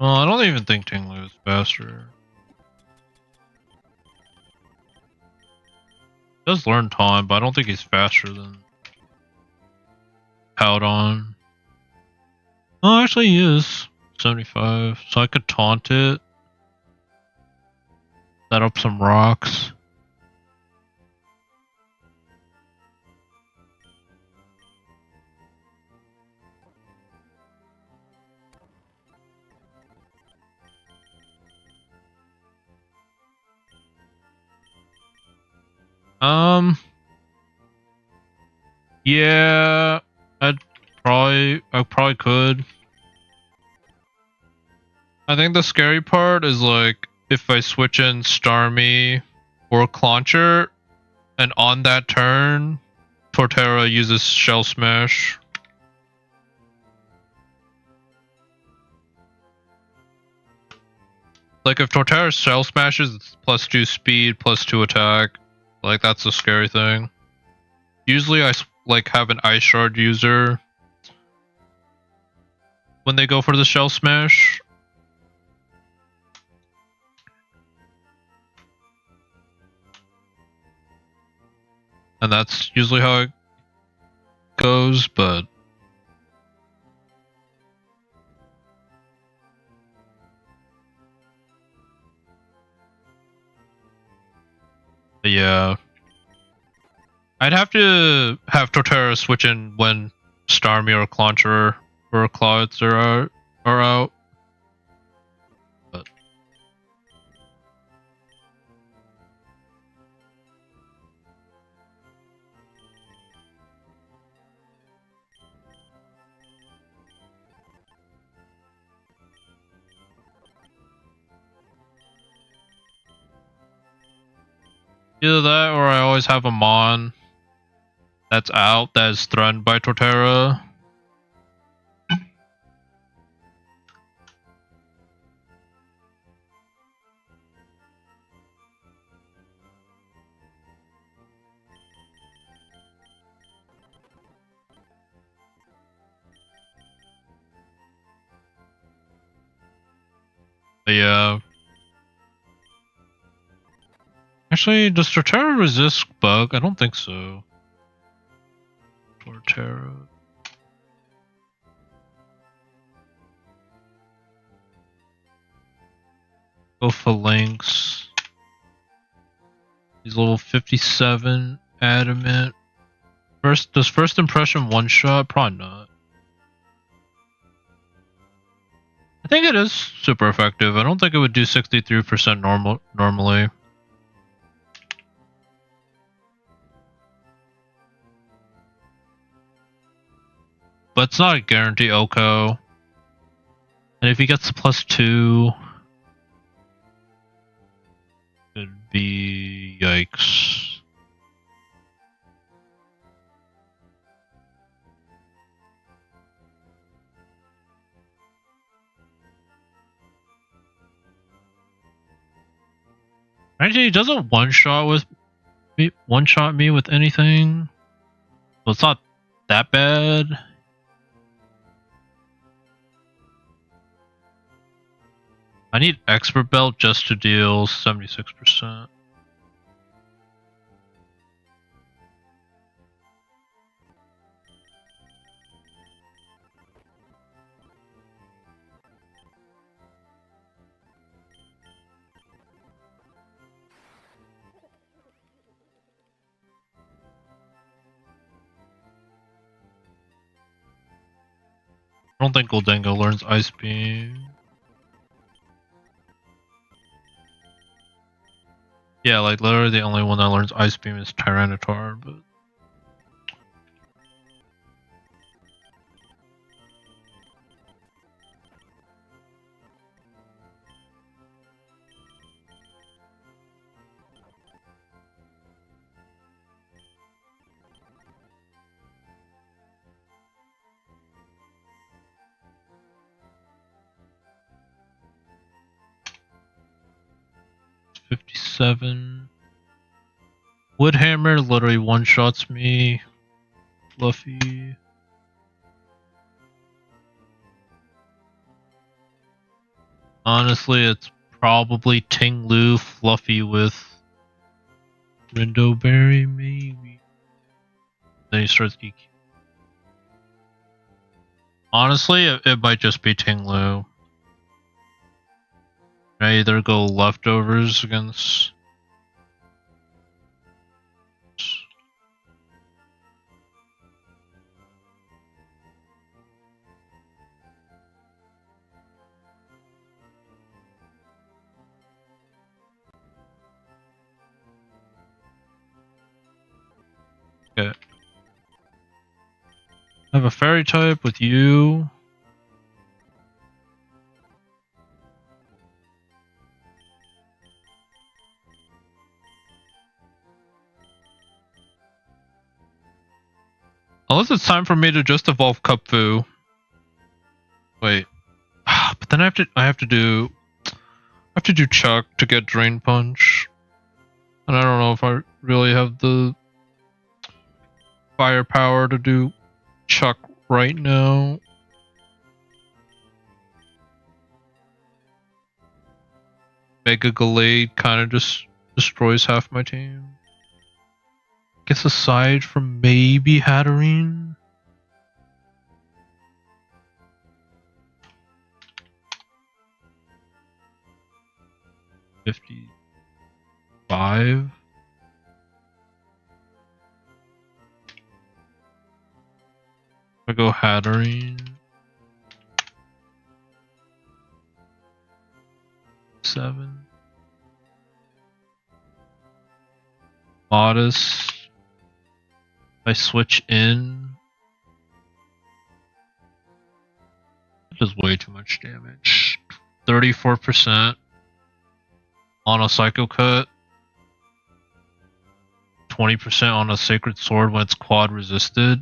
Well, I don't even think Tinglu is faster. He does learn time, but I don't think he's faster than Powdon. Oh, actually he is. 75. So I could taunt it. Set up some rocks. Yeah, I probably could. I think the scary part is like if I switch in Starmie or Clauncher, and on that turn, Torterra uses Shell Smash. Like if Torterra Shell Smashes, it's +2 speed, +2 attack. Like that's the scary thing. Usually I like have an Ice Shard user when they go for the Shell Smash. And that's usually how it goes, but yeah. I'd have to have Torterra switch in when Starmie or Clauncher or Clouds are out. But Either that or I always have a Mon that's out that is threatened by Torterra. But yeah. Actually, does Torterra resist bug? I don't think so. Torterra. Go for Lynx. He's level 57. Adamant. Does first impression one shot? Probably not. I think it is super effective. I don't think it would do 63% normally. But it's not a guarantee Oko. And if he gets the +2, it'd be yikes. Actually, he doesn't one-shot me with anything. So it's not that bad. I need Expert Belt just to deal 76%. I don't think Goldango learns Ice Beam. Yeah, like literally the only one that learns Ice Beam is Tyranitar, but... It's 57. Woodhammer literally one-shots me. Fluffy. Honestly, it's probably Ting-Lu Fluffy with Rindoberry, maybe. Then he starts EQ. Honestly, it might just be Ting-Lu. I either go leftovers against... Okay. I have a fairy type with you. Unless it's time for me to just evolve Kupfu. Wait. But then I have to do Chuck to get Drain Punch. And I don't know if I really have the firepower to do Chuck right now. Mega Gallade kind of just destroys half my team. Guess aside from maybe Hatterene. $55. I go Hatterene. 7. Modest. I switch in. That does way too much damage. 34% on a Psycho Cut. 20% on a sacred sword when it's quad resisted.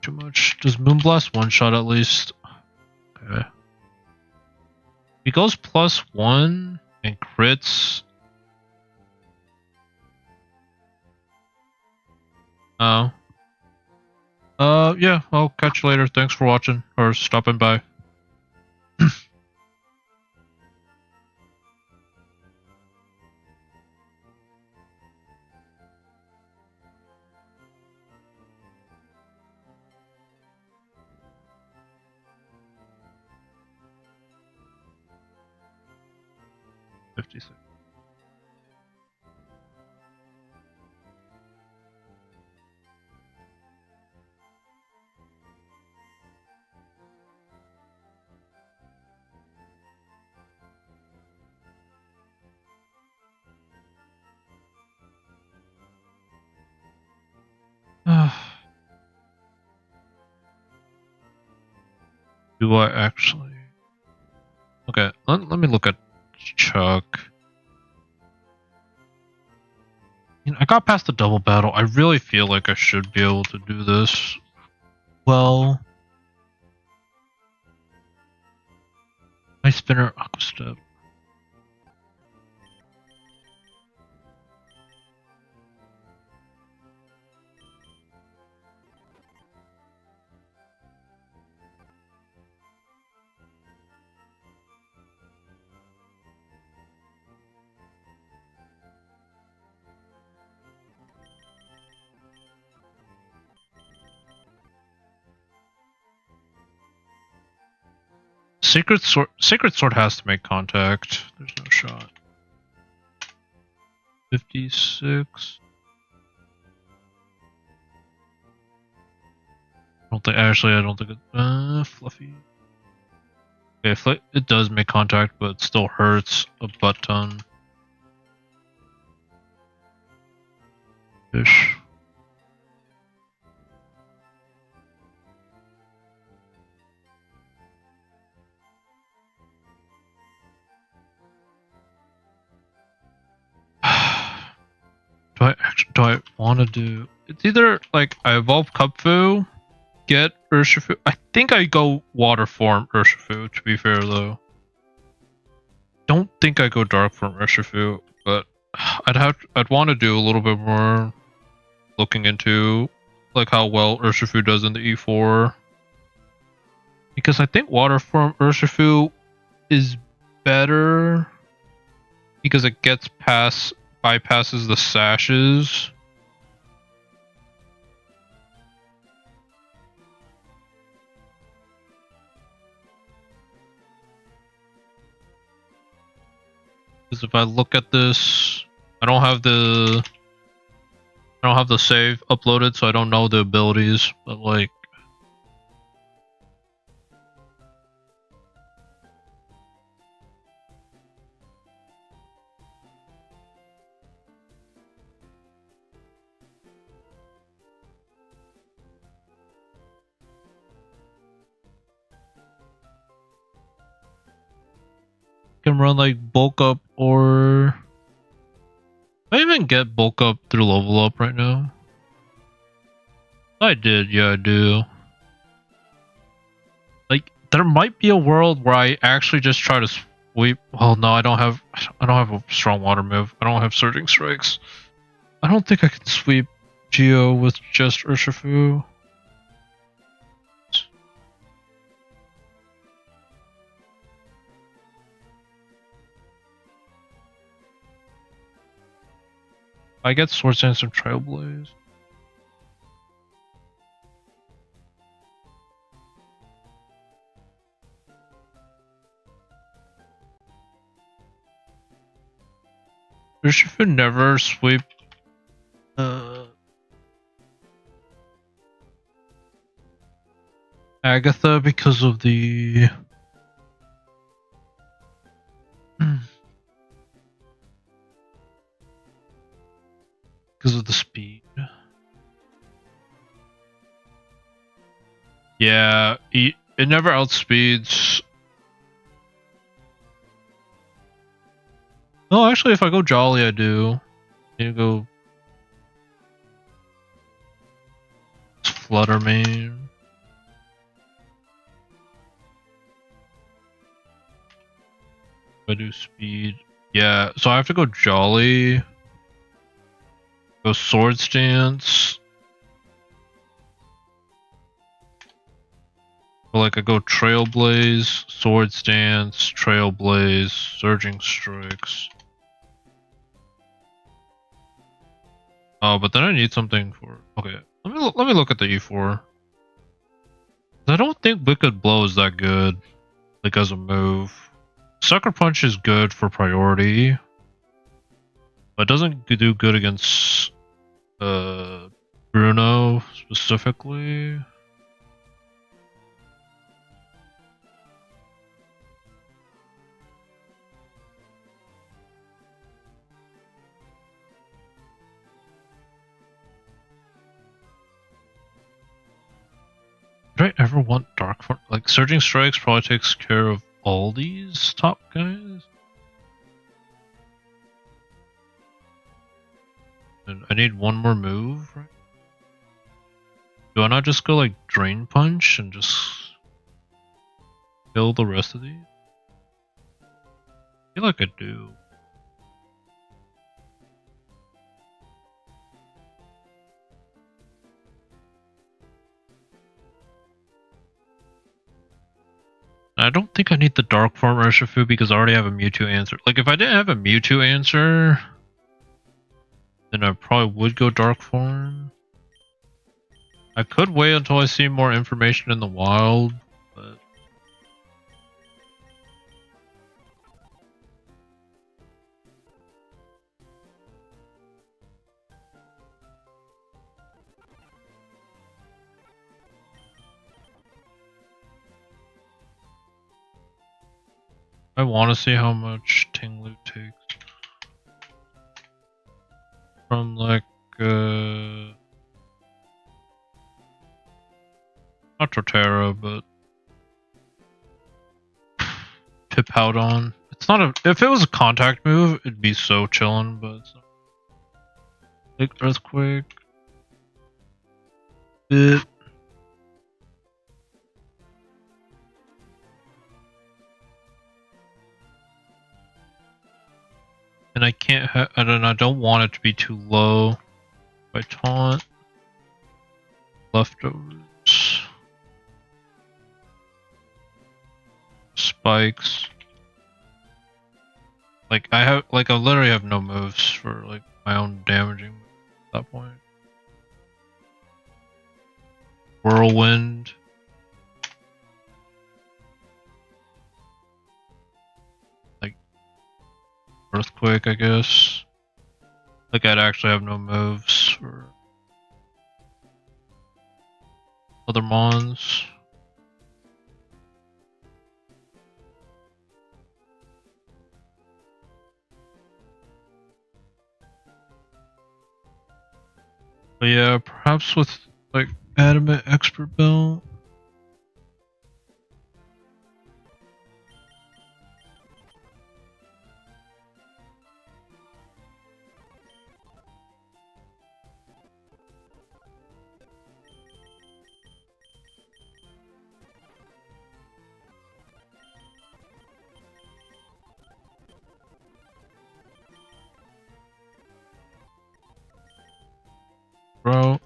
Too much. Does Moonblast one shot at least? Okay. He goes +1 and crits. Oh. Yeah, I'll catch you later. Thanks for watching or stopping by. $56. Do I actually? Okay, let me look at Chuck. You know, I got past the double battle. I really feel like I should be able to do this. Well, Ice Spinner, Aqua Step. Sacred Sword has to make contact. There's no shot. 56. I don't think it. Fluffy. Okay, it does make contact, but it still hurts a butt ton. Fish. Do I want to do? It's either like I evolve Kupfu, get Urshifu. I think I go water form Urshifu. To be fair though, don't think I go dark form Urshifu, but I'd want to do a little bit more looking into like how well Urshifu does in the E4, because I think water form Urshifu is better because it bypasses the sashes. Because if I look at this, I don't have the save uploaded, so I don't know the abilities, but like can run like bulk up, or I even get bulk up through level up right now. I did, yeah, I do. Like there might be a world where I actually just try to sweep. Well, no, I don't have a strong water move. I don't have surging strikes. I don't think I can sweep Geo with just Urshifu. I get Sword Dance from Trailblaze. Urshifu never sweep. Agatha because of the. Because of the speed. Yeah, it never outspeeds. No, actually, if I go Jolly, I do. I need to go Flutter Mane. I do Speed. Yeah, so I have to go Jolly. Go Sword Stance. Like I go Trailblaze, Sword Stance, Trailblaze, Surging Strikes. Oh, but then I need something for. Okay, let me look at the E4. I don't think Wicked Blow is that good, like as a move. Sucker Punch is good for priority, but it doesn't do good against Bruno specifically. Did I ever want Dark Form? Like, Surging Strikes probably takes care of all these top guys. And I need one more move, right? Do I not just go like Drain Punch and just kill the rest of these? I feel like I do. I don't think I need the Dark Form Urshifu because I already have a Mewtwo answer. Like, if I didn't have a Mewtwo answer, then I probably would go Dark Form. I could wait until I see more information in the wild, but... I want to see how much Tinglu takes. From like, not Torterra, but Pipoudon. It's not a. If it was a contact move, it'd be so chillin', but it's not. Like Earthquake. And I can't. I don't want it to be too low. By taunt. Leftovers. Spikes. Like I literally have no moves for like my own damaging at that point. Whirlwind. Like Earthquake, I guess. Like I'd actually have no moves for other mons. But yeah, perhaps with like Adamant Expert Belt. Bro.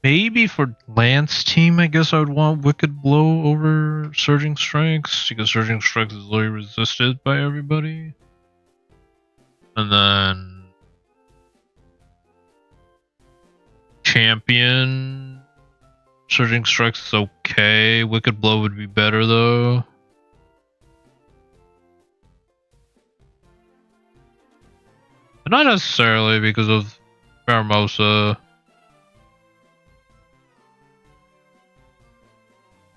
Maybe for Lance team, I guess I would want Wicked Blow over Surging Strikes, because Surging Strikes is literally resisted by everybody. And then Champion, Surging Strikes is okay. Wicked Blow would be better though. But not necessarily because of Faramosa.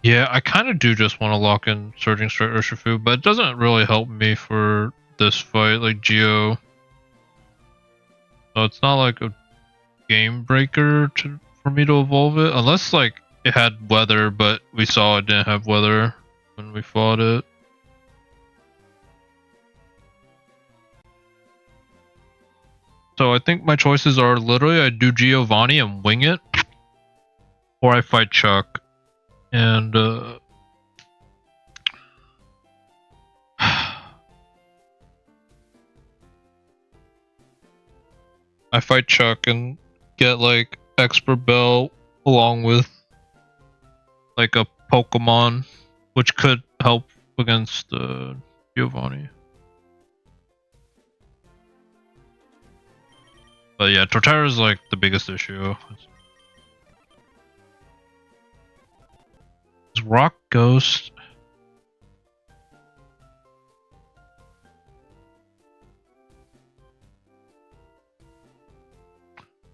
Yeah, I kind of do just want to lock in Surging Strike Urshifu, but it doesn't really help me for this fight, like Geo. So it's not like a game breaker for me to evolve it, unless like it had weather, but we saw it didn't have weather when we fought it. So I think my choices are literally I do Giovanni and wing it, or I fight Chuck. And I fight Chuck and get like expert bell along with like a Pokemon, which could help against Giovanni. But yeah, Torterra is like the biggest issue. Is Rock Ghost?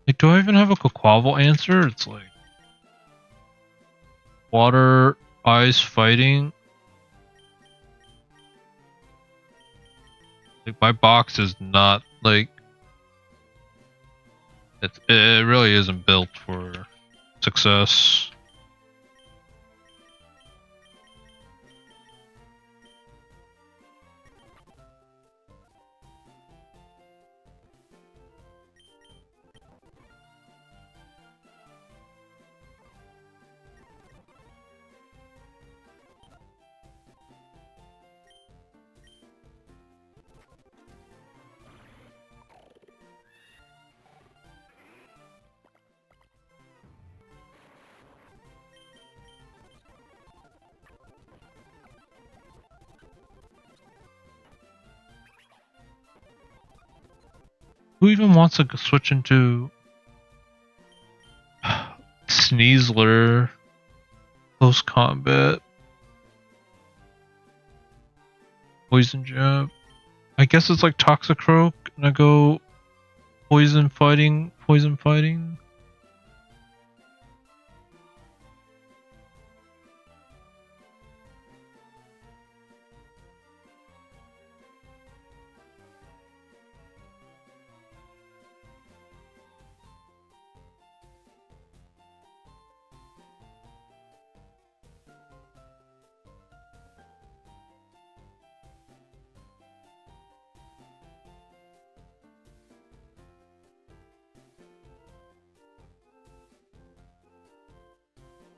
Like, do I even have a Quaquaval answer? It's like water, ice, fighting. Like my box is not like it really isn't built for success. Who even wants to switch into Sneasler close combat? Poison jab. I guess it's like Toxicroak, and I go poison fighting, poison fighting.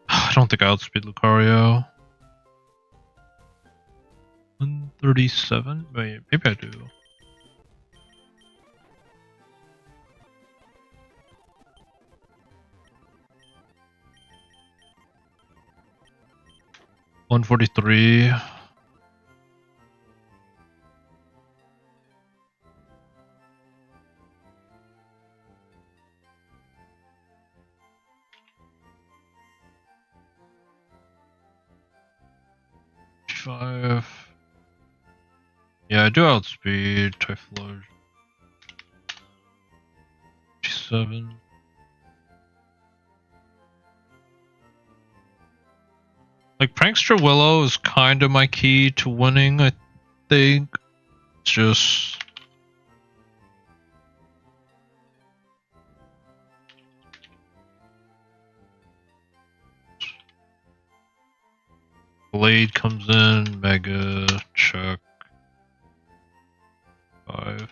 I don't think I outspeed Lucario. 137? Wait, maybe I do. $143. Five. Yeah, I do outspeed Typhlosion. 7. Like Prankster Willow is kind of my key to winning, I think. It's just Blade comes in, Mega, Chuck. 5.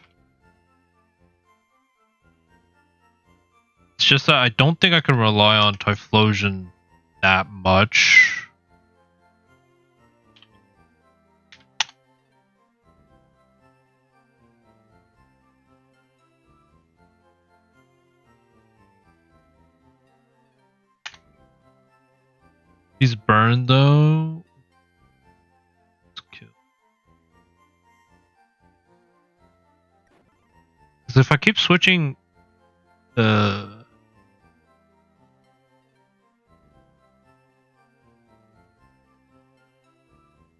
It's just that I don't think I can rely on Typhlosion that much. He's burned though. Let's kill. Because if I keep switching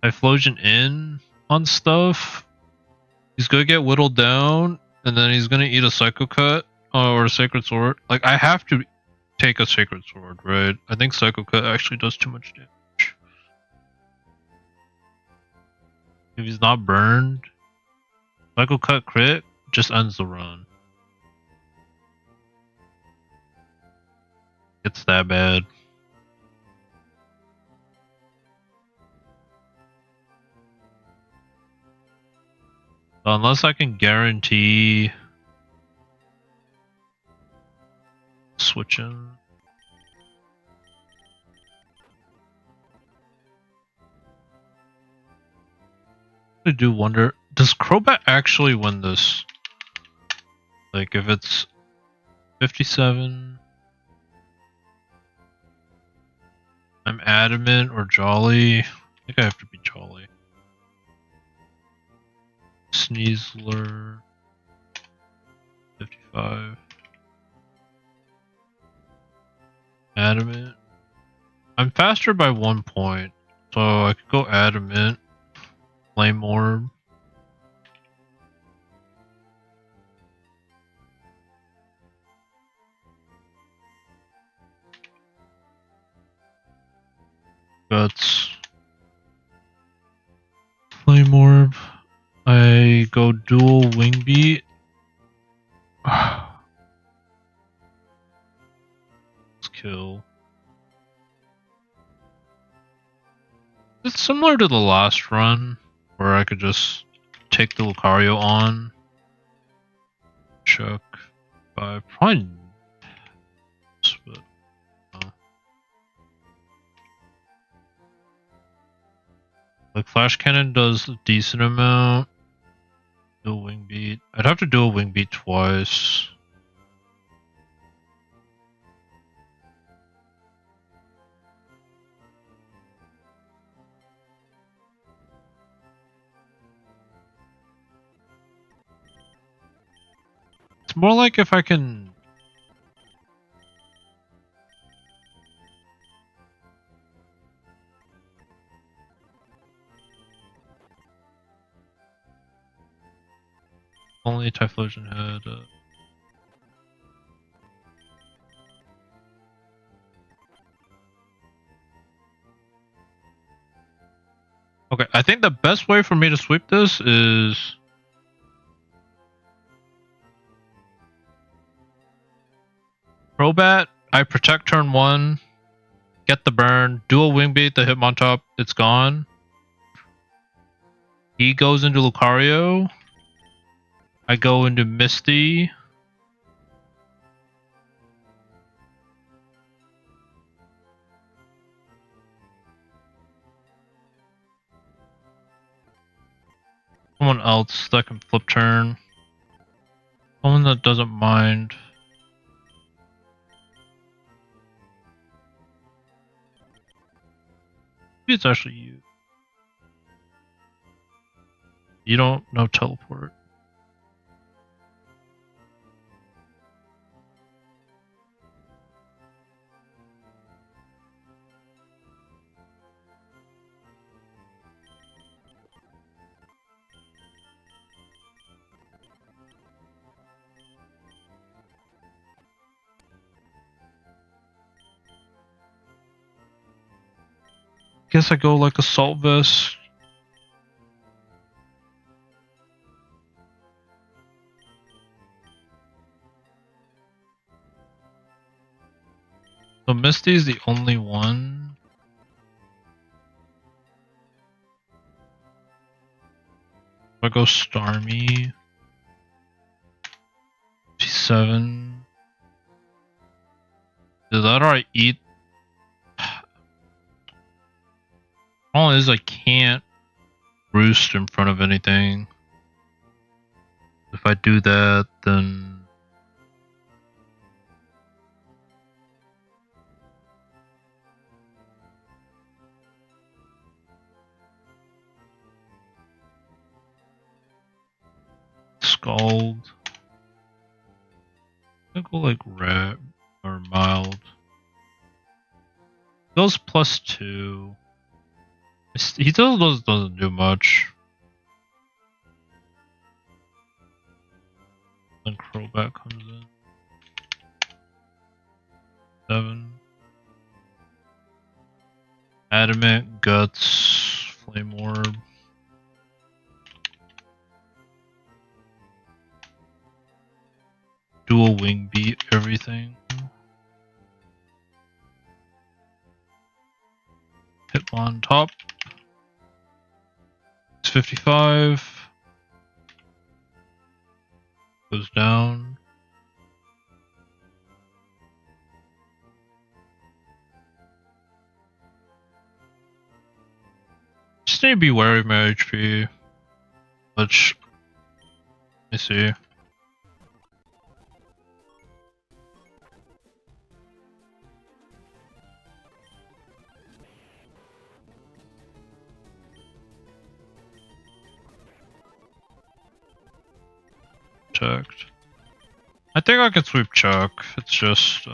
Typhlosion in on stuff, he's gonna get whittled down, and then he's gonna eat a Psycho Cut or a Sacred Sword. Like, I have to take a Sacred Sword, right? I think Psycho Cut actually does too much damage. If he's not burned, Psycho Cut crit just ends the run. It's that bad. Unless I can guarantee switching. I do wonder, does Crobat actually win this? Like, if it's 57, I'm Adamant or Jolly. I think I have to be Jolly. Sneasler, 55. Adamant. I'm faster by 1 point, so I could go Adamant. Flame Orb. Guts. Flame Orb. I go dual Wing Beat. Let's kill. It's similar to the last run, where I could just take the Lucario on. Chuck. Probably. But, no. Like, Flash Cannon does a decent amount. Dual Wing Beat. I'd have to do a Wing Beat twice. It's more like if I can... Only Typhlosion had... Okay, I think the best way for me to sweep this is... Crobat, I protect turn 1, get the burn, dual Wing Beat, the Hitmontop, it's gone. He goes into Lucario. I go into Misty. Someone else that can flip turn. Someone that doesn't mind. Maybe it's actually you. You don't know teleport. Guess I go like Assault Vest. So Misty's the only one. I go Starmie. 57. Is that or I eat? Problem is I can't roost in front of anything. If I do that, then Scald. I go like red or mild. Goes +2. He doesn't do much. Then Crowbat comes in. 7. Adamant, Guts, Flame Orb. Dual Wing Beat, everything. Hit on top. It's 55. Goes down. Just need to be wary of my HP. Which, let me see. Checked. I think I can sweep Chuck. It's just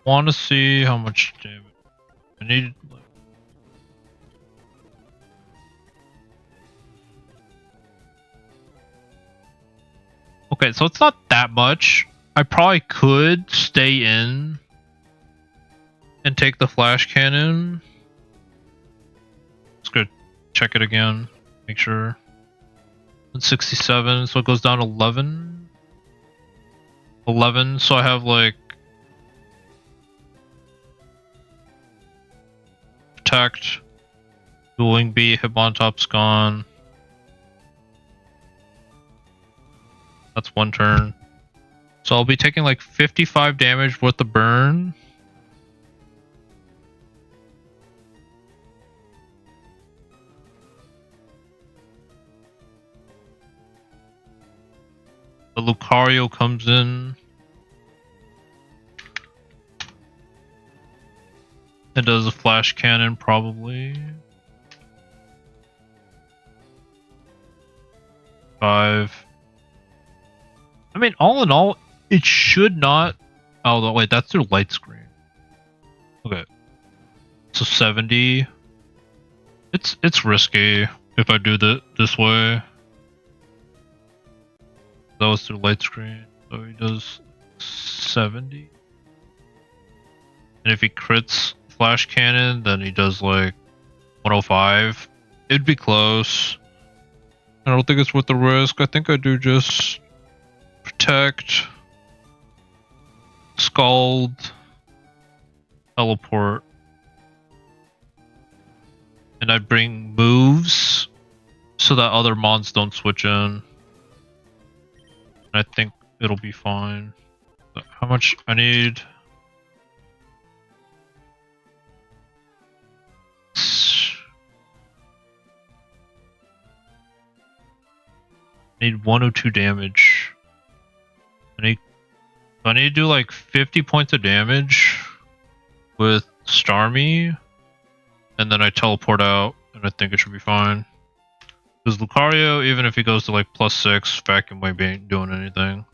want to see how much damage I need. Okay, so it's not that much. I probably could stay in and take the flash cannon. Let's go check it again. Make sure. 67, so it goes down 11. 11, so I have like protect, dueling B, Hibontop's gone. That's one turn. So I'll be taking like 55 damage with the burn. The Lucario comes in. It does a flash cannon, probably. 5. I mean, all in all, it should not. Oh, no, wait, that's their light screen. Okay. So 70. It's risky if I do this way. That was through light screen, so he does 70. And if he crits flash cannon, then he does like 105. It'd be close. I don't think it's worth the risk. I think I do just protect, scald, teleport, and I bring moves so that other mons don't switch in. I think it'll be fine. How much I need? I need 102 damage. I need to do like 50 points of damage with Starmie, and then I teleport out, and I think it should be fine. Because Lucario, even if he goes to like +6, Vacuum Wave ain't doing anything.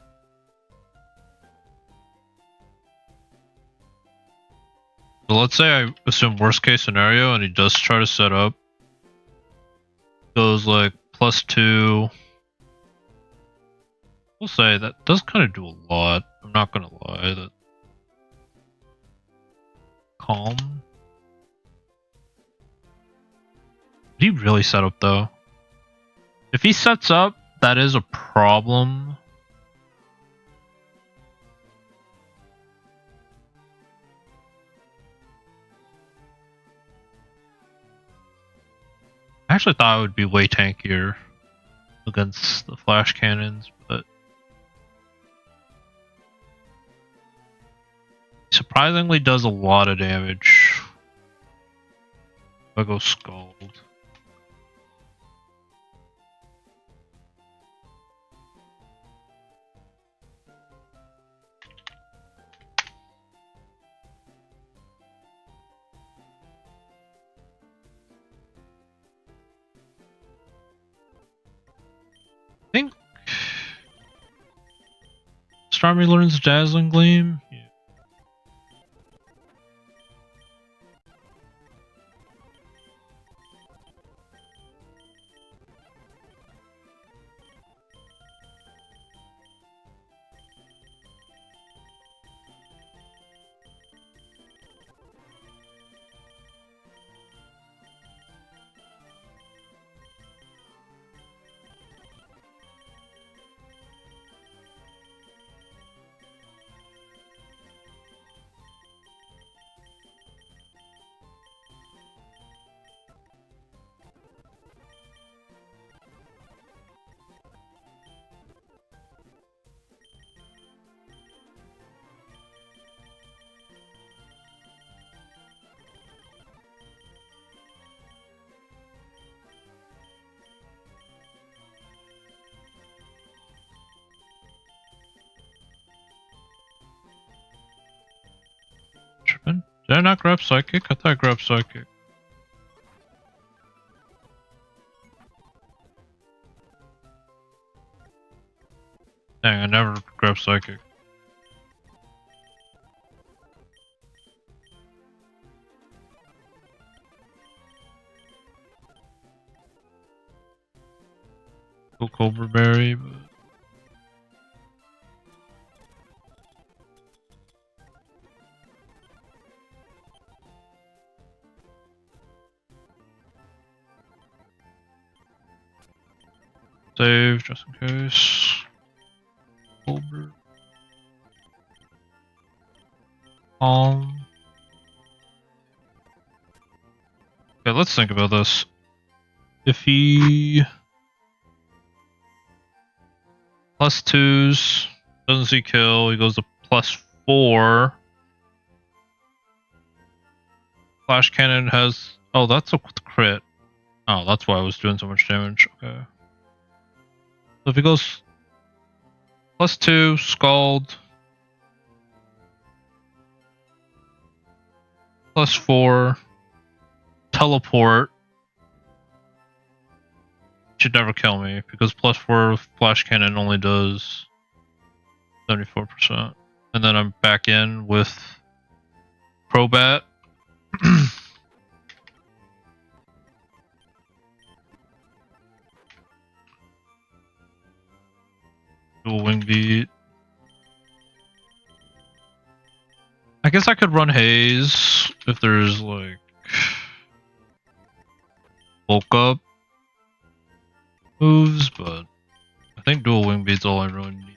So let's say I assume worst case scenario and he does try to set up. Goes like +2. We'll say that does kind of do a lot. I'm not gonna lie. That calm. Did he really set up though? If he sets up, that is a problem. I actually thought it would be way tankier against the flash cannons, but he surprisingly does a lot of damage. If I go Scald. I think Starmie learns Dazzling Gleam. Yeah. Did I not grab Psychic? I thought I grabbed Psychic. Dang, I never grabbed Psychic. Go Cobra Berry, but... Save, just in case. Cobra. Okay, let's think about this. If he... +2s, doesn't see kill, he goes to +4. Flash Cannon has... Oh, that's a crit. Oh, that's why I was doing so much damage. Okay. So if he goes +2, Scald, +4, Teleport, should never kill me because +4 Flash Cannon only does 74%. And then I'm back in with Crobat. Dual Wing Beat. I guess I could run Haze if there's like bulk up moves, but I think Dual Wing Beat's all I really need.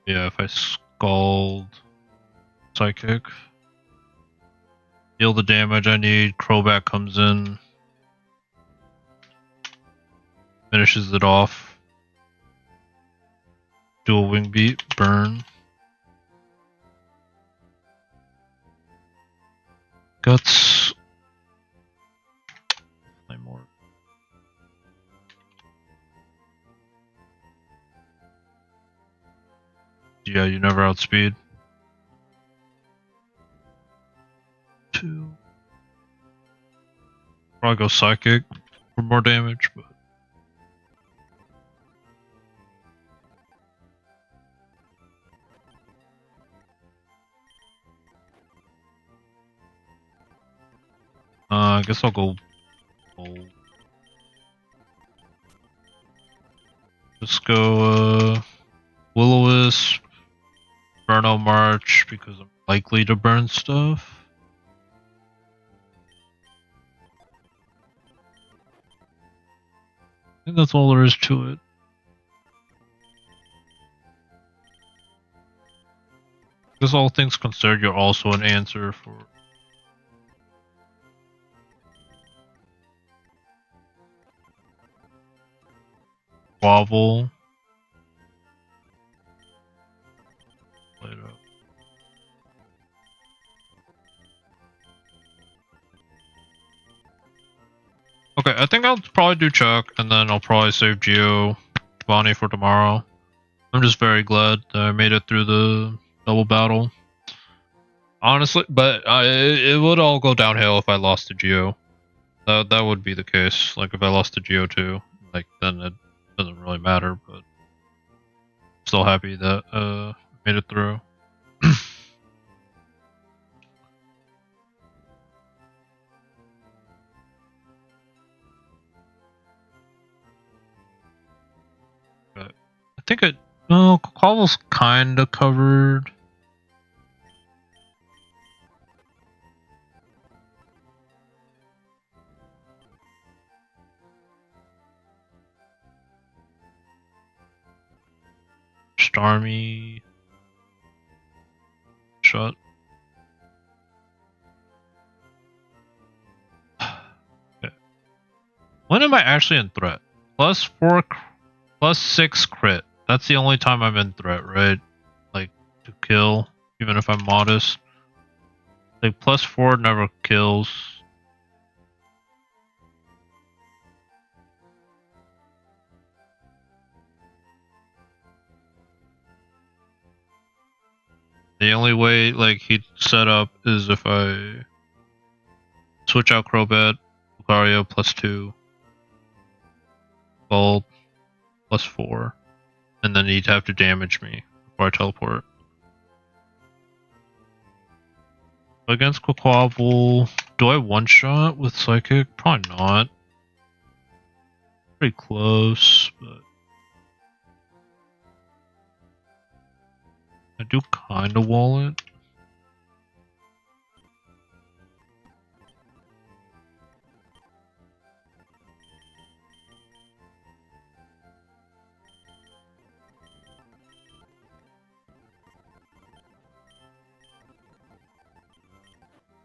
Yeah, if I Scald Psychic, deal the damage I need, Crobat comes in, finishes it off. Dual Wing Beat, burn. Guts. Play more. Yeah, you never outspeed. 2. Probably go Psychic for more damage, but I guess I'll go Bold. Let's go Will-O-Wisp, Burno March because I'm likely to burn stuff. I think that's all there is to it. Because all things considered, you're also an answer for Wobble. Later. Okay, I think I'll probably do Chuck, and then I'll probably save Giovanni for tomorrow. I'm just very glad that I made it through the double battle. Honestly, but it would all go downhill if I lost to Geo. That would be the case. Like if I lost to Geo too, like then it doesn't really matter. But still happy that I made it through. But I think it. No, Quabble's kinda covered. Starmie. Shut. Okay. When am I actually in threat? +4, +6 crit. That's the only time I'm in threat, right? Like, to kill, even if I'm modest. Like, +4 never kills. The only way like he'd set up is if I switch out Crobat, Lucario +2, Bulb +4, and then he'd have to damage me before I teleport. Against Quaquaval, do I one-shot with Psychic? Probably not. Pretty close, but I do kind of wall it.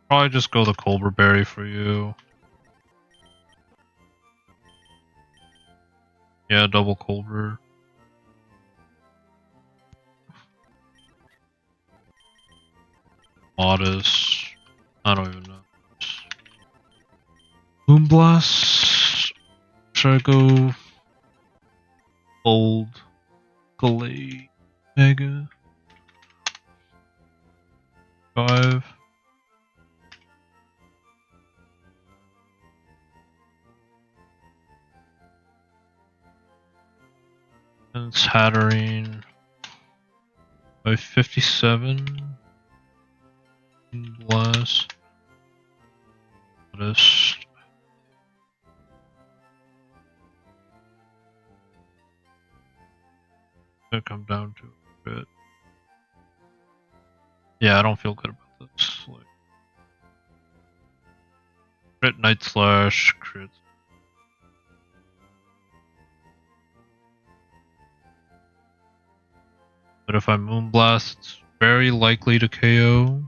Probably just go the Colbur Berry for you. Yeah, double Colbur. Modest. I don't even know. Moonblast. Should I go Bold? Glade? Mega? 5. And it's Hatterene. By 57. Blast. Modest. Gonna come down to a bit. Yeah, I don't feel good about this. Like, crit Night Slash, crit. But if I Moonblast, it's very likely to KO.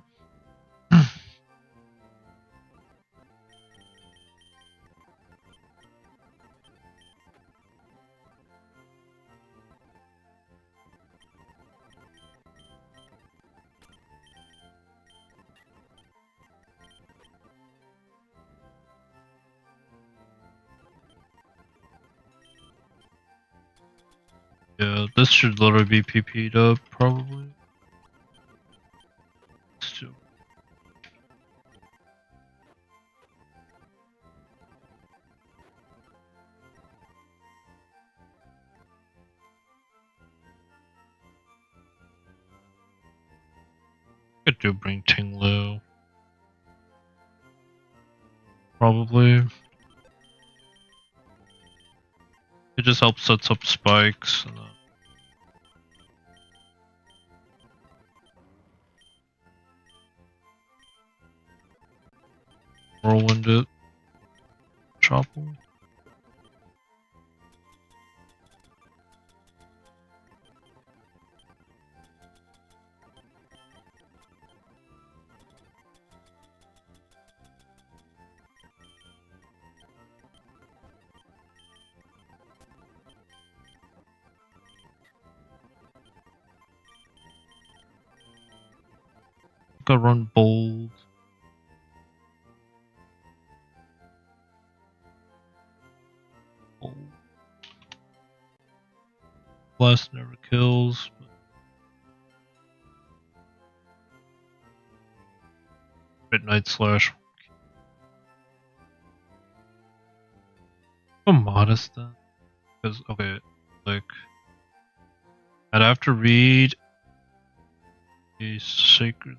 Yeah, this should literally be PP'd up, probably. Still. Could do bring Tinglu. Probably. It just helps sets up spikes and whirlwind it. Chopple. Gotta run Bold. Bold. Blast never kills. Midnight Slash. So modest then. Because, okay, like, I'd have to read the Sacred.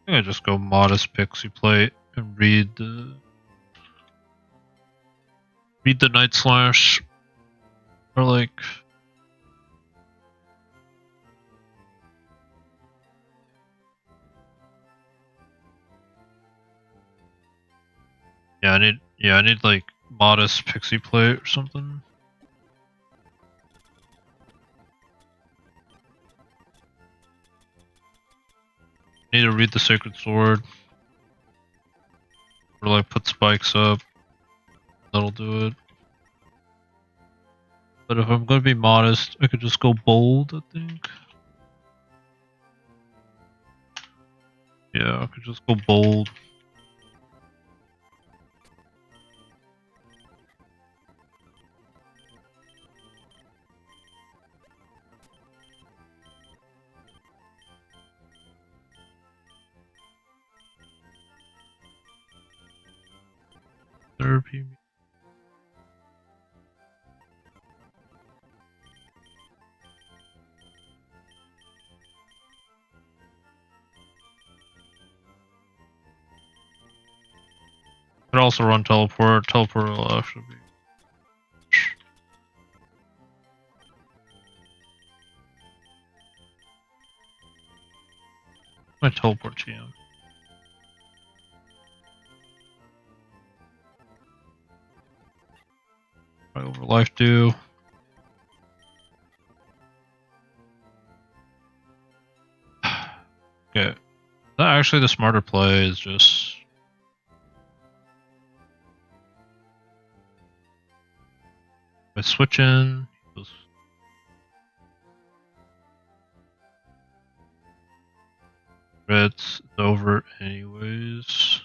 I think I just go modest Pixie Plate and read the Night Slash, or like. Yeah, I need like modest Pixie Plate or something. Need to read the Sacred Sword. Or like put spikes up. That'll do it. But if I'm gonna be modest, I could just go Bold, I think. Yeah, I could just go Bold. therapy. Could also run teleport. Teleport will actually be. I teleport to him. Right over life do. Okay. That actually the smarter play is just by switching. It's over anyways.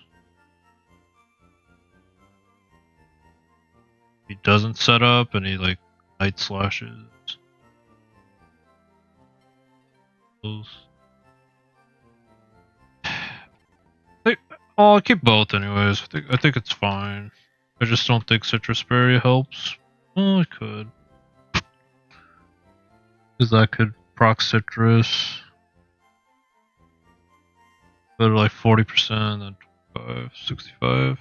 He doesn't set up and he like night slashes. I'll keep both anyways. I think it's fine. I just don't think Citrus Berry helps. Well, it could. Because that could proc Citrus. Go to like 40%, then 25, 65.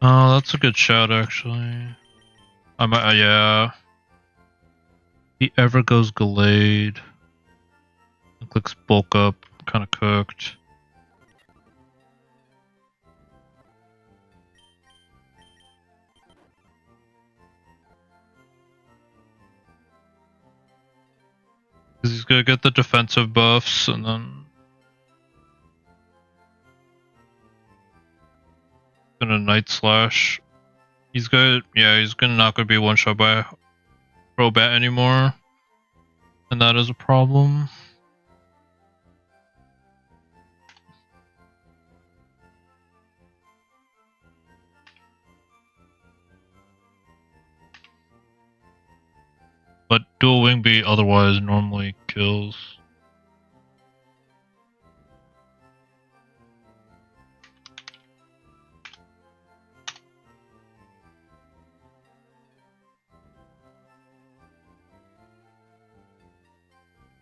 Oh, that's a good shout, actually. I might, yeah. He ever goes Gallade. And clicks bulk up, kind of cooked. Because he's gonna get the defensive buffs and then. Gonna Night Slash. He's good. Yeah, he's gonna not gonna be one shot by Crobat anymore, and that is a problem. But dual wing beat otherwise normally kills.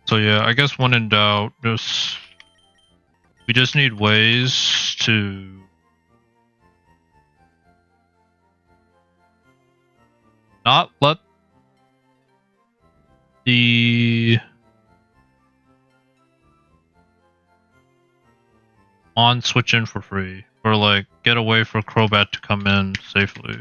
So yeah, I guess when in doubt, we just need ways to not let the on switch in for free, or like get a way for Crobat to come in safely.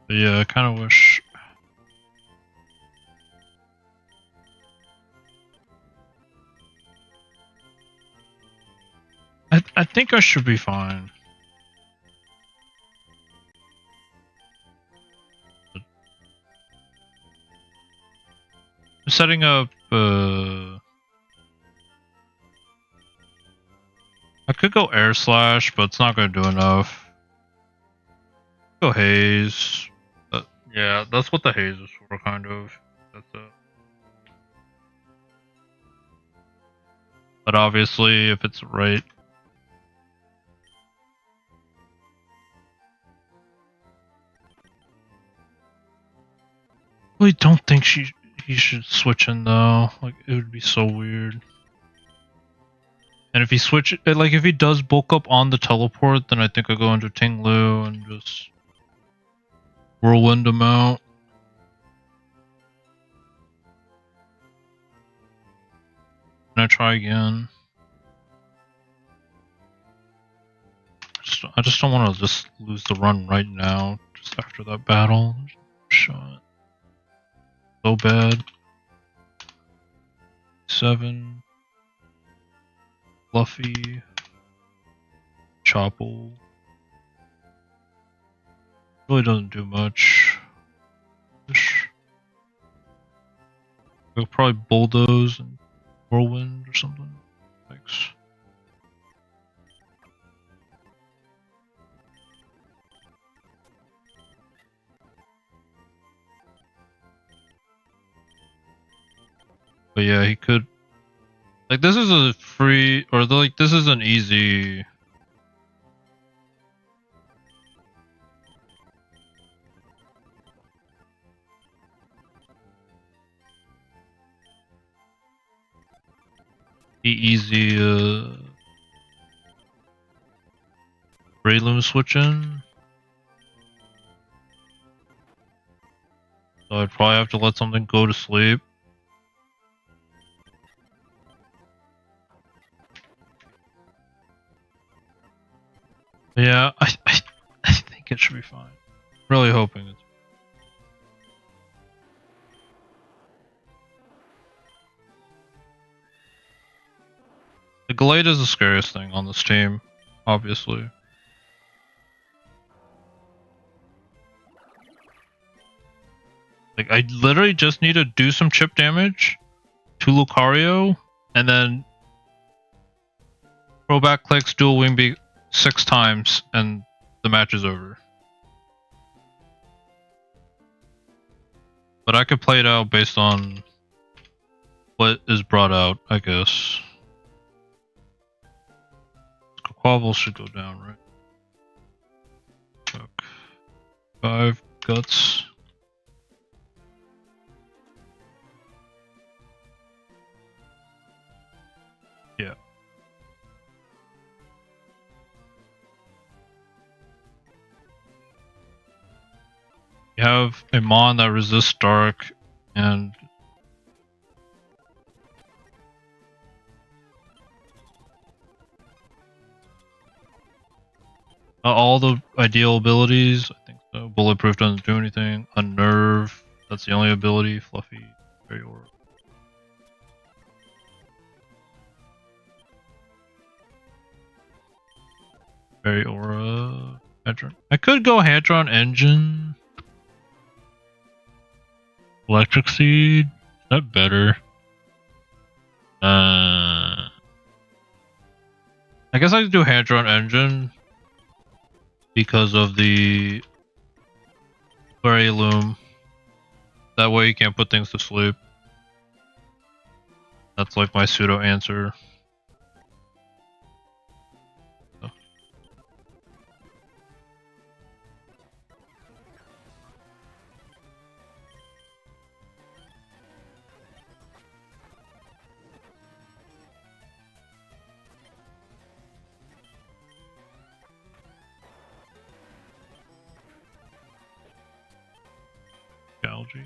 But yeah, I kind of wish. I think I should be fine. Setting up. I could go Air Slash, but it's not going to do enough. Go Haze. Yeah, that's what the Haze is for, kind of. That's it. But obviously, if it's right. really don't think he should switch in though. Like it would be so weird. And if he if he does bulk up on the teleport, then I think I go into Ting Lu and just whirlwind him out. And I try again. I just don't want to just lose the run right now, just after that battle. Shot. So bad. 7. Fluffy. Chopple. Really doesn't do much. We'll probably bulldoze and whirlwind or something. Thanks. But yeah, he could. Like, this is a free, or like, this is an easy. Easy, Rayloom switch in. So I'd probably have to let something go to sleep. Yeah, I think it should be fine. Really hoping it's. The Glade is the scariest thing on this team, obviously. Like, I literally just need to do some chip damage to Lucario, and then throw back clicks, dual wing beat 6 times, and the match is over. But I could play it out based on what is brought out, I guess. Quavel should go down, right? Fuck. 5 guts. Yeah. You have a Mon that resists dark and all the ideal abilities, I think so. Bulletproof doesn't do anything. Unnerve, that's the only ability. Fluffy, very aura. Very aura. Hadron. I could go Hadron Engine. Electric Seed. Is that better? I guess I could do Hadron Engine because of the Loom. That way you can't put things to sleep. That's like my pseudo answer. Algae.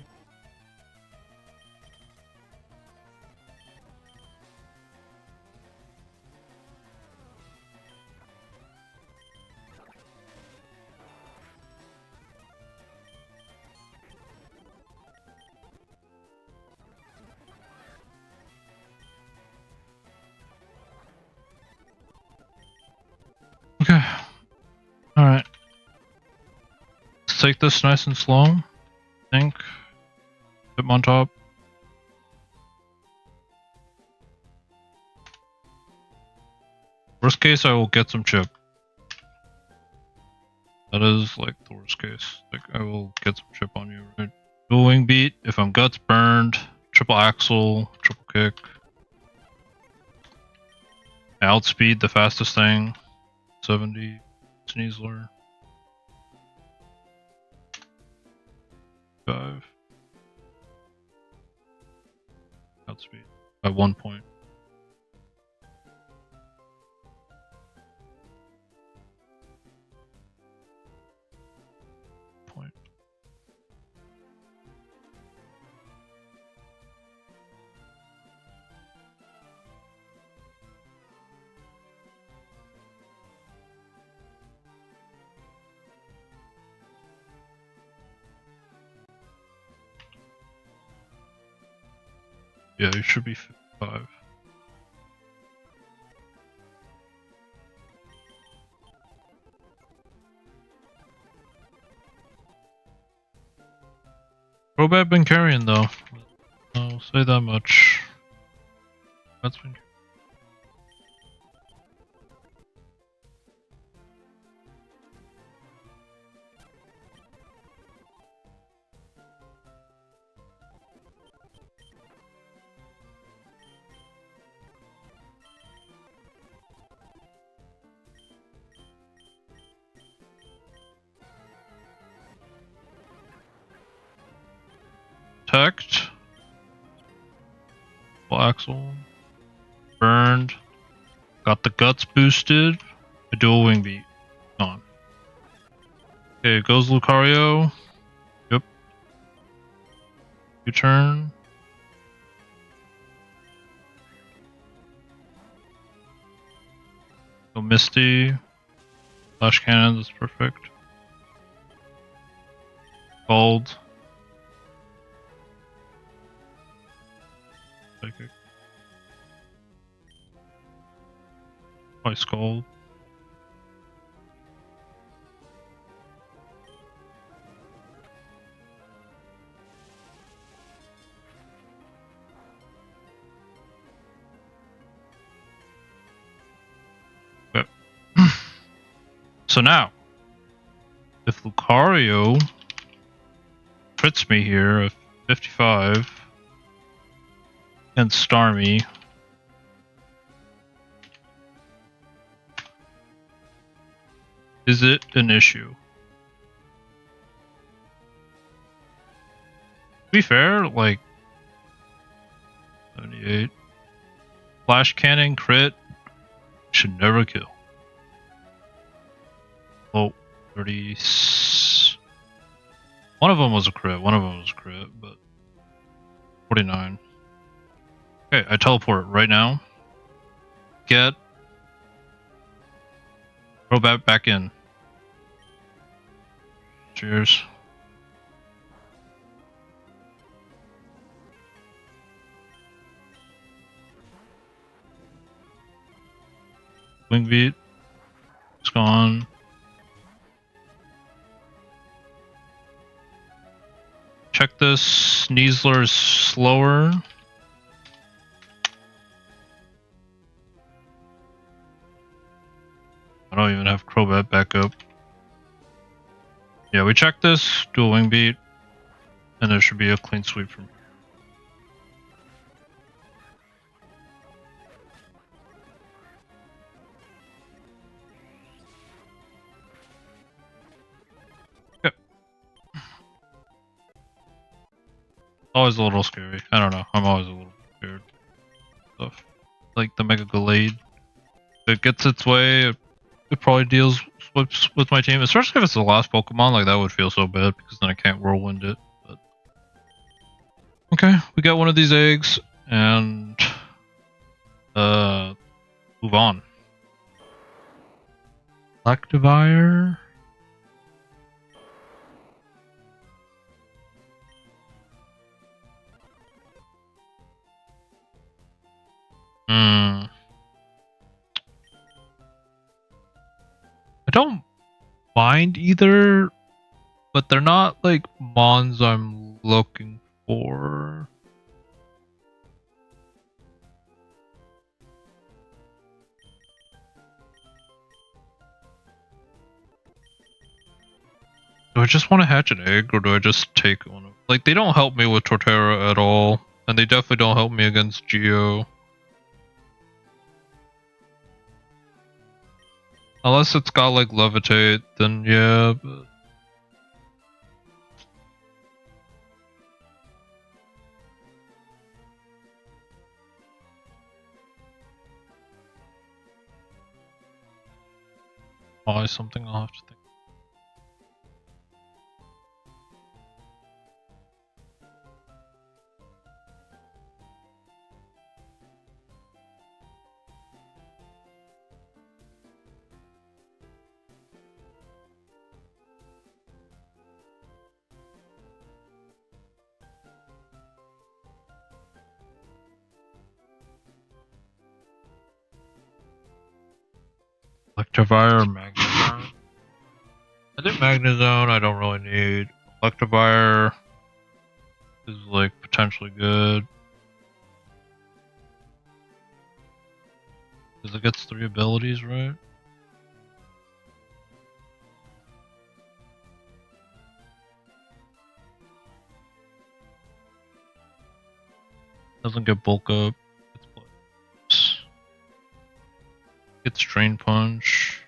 Okay. Alright. Let's take this nice and slow. Think. Put him on top. Worst case, I will get some chip. That is like the worst case. Like, I will get some chip on you, right? Dual wing beat, if I'm guts burned, triple axle, triple kick. Outspeed, the fastest thing. 70. Sneasler. 5. movement speed at 1 point. Yeah, it should be 55. Robot been carrying though. I'll say that much. That's been. Protect. Full axle. Burned. Got the guts boosted. A dual wing beat. On. Okay, goes Lucario. Yep. U-turn. Go Misty. Flash cannon, that's perfect. Gold. Psychic. Ice Gold. Okay. So now, if Lucario crits me here at 55 and Starmie, is it an issue? To be fair, like 78. Flash cannon crit should never kill. Oh, 30. One of them was a crit, but 49. Okay, I teleport right now. Get Robot back in. Cheers. Wing beat. It's gone. Check this. Sneasler is slower. I don't even have Crobat back up. Yeah, we check this. Dual wing beat. And there should be a clean sweep from here. Always a little scary. I don't know. I'm always a little scared. Stuff. Like the Mega Gallade. If it gets its way, it probably deals with my team. Especially if it's the last Pokemon, like that would feel so bad because then I can't whirlwind it. But okay, we got one of these eggs and move on. Electivire. I don't mind either, but they're not like mons I'm looking for. Do I just want to hatch an egg, or do I just take one of... Like, they don't help me with Torterra at all, and they definitely don't help me against Geo. Unless it's got like Levitate, then yeah, but... buy something, I'll have to think. Electivire or Magnezone? I think Magnezone I don't really need. Electivire is like potentially good. Because it gets 3 abilities, right? Doesn't get bulk up. Gets Drain Punch.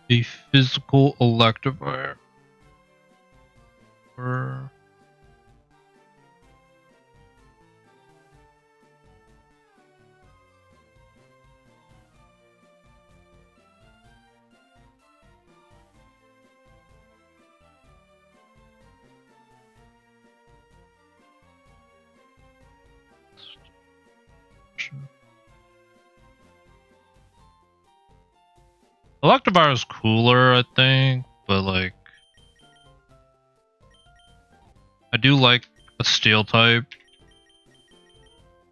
The physical Electivire. Or Electivire is cooler, I think, but like I do like a steel type,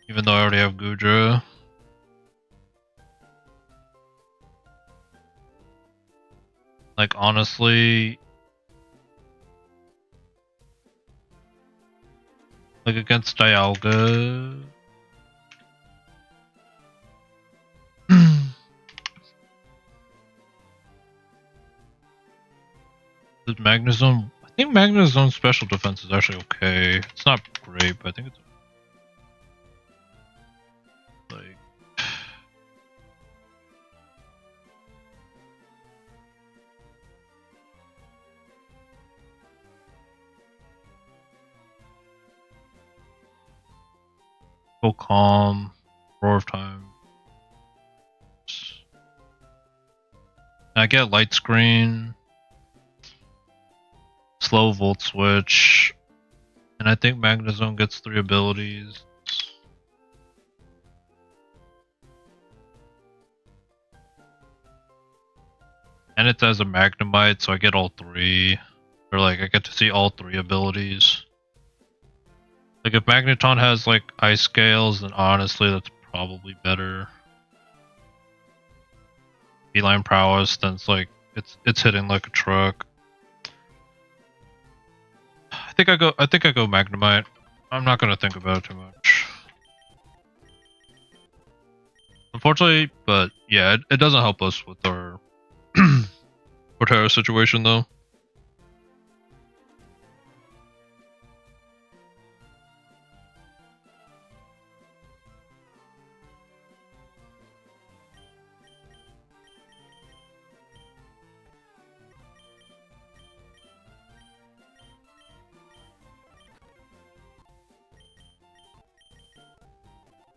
even though I already have Gudra. Like honestly, like against Dialga. Does Magnezone? I think Magnezone's special defense is actually okay. It's not great, but I think it's like go calm, roar of time. I get light screen. Slow Volt Switch, and I think Magnezone gets 3 abilities. And it has a Magnemite, so I get all 3. Or like, I get to see all 3 abilities. Like if Magneton has like Ice Scales, then honestly that's probably better. Feline Prowess, then it's like, it's hitting like a truck. I think I go Magnemite. I'm not gonna think about it too much. Unfortunately, but yeah, it doesn't help us with our Portera situation though.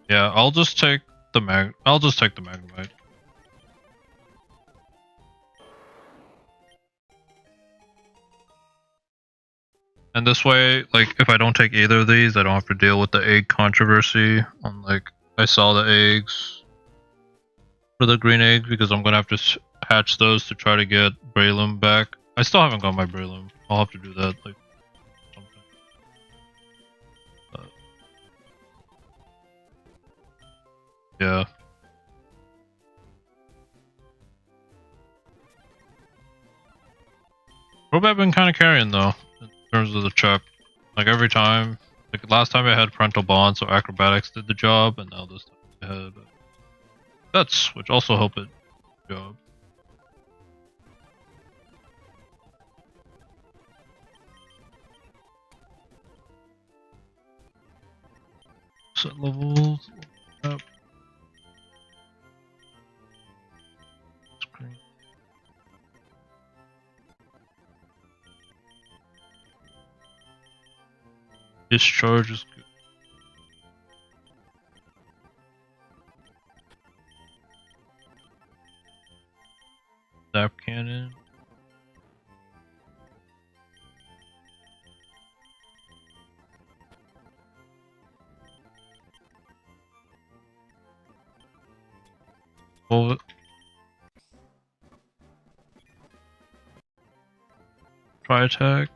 Yeah, I'll just take the Magnemite. And this way, like, if I don't take either of these, I don't have to deal with the egg controversy on, like, I saw the eggs for the green eggs because I'm gonna have to hatch those to try to get Breloom back. I still haven't got my Breloom. I'll have to do that, like, something. Yeah. Probably I've been kind of carrying though, in terms of the check. Like every time, like last time I had Parental Bond, so Acrobatics did the job, and now this time had guts, which also help it job. Set levels. Up. Screen. Discharge is good. Zap cannon. Bullet. Try attack.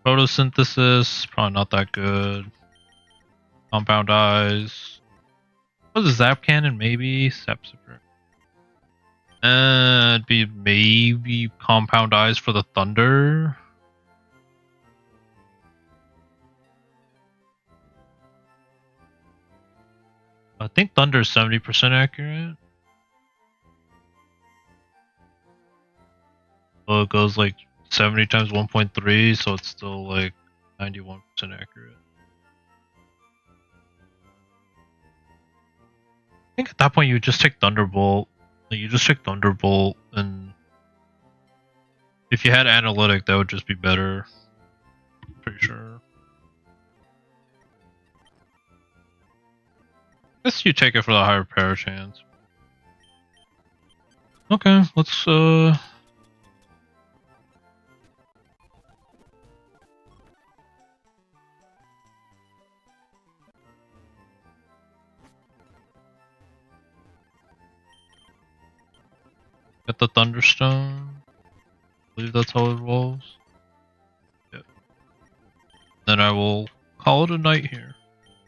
Photosynthesis, probably not that good. Compound eyes. What was a zap cannon? Maybe zap super. It'd be maybe compound eyes for the thunder. I think thunder is 70% accurate. So it goes like 70 times 1.3, so it's still like 91% accurate. I think at that point you just take Thunderbolt. Like you just take Thunderbolt, and if you had Analytic, that would just be better. Pretty sure. I guess you take it for the higher power chance. Okay, let's get the Thunderstone. I believe that's how it rolls. Yep. Then I will call it a night here.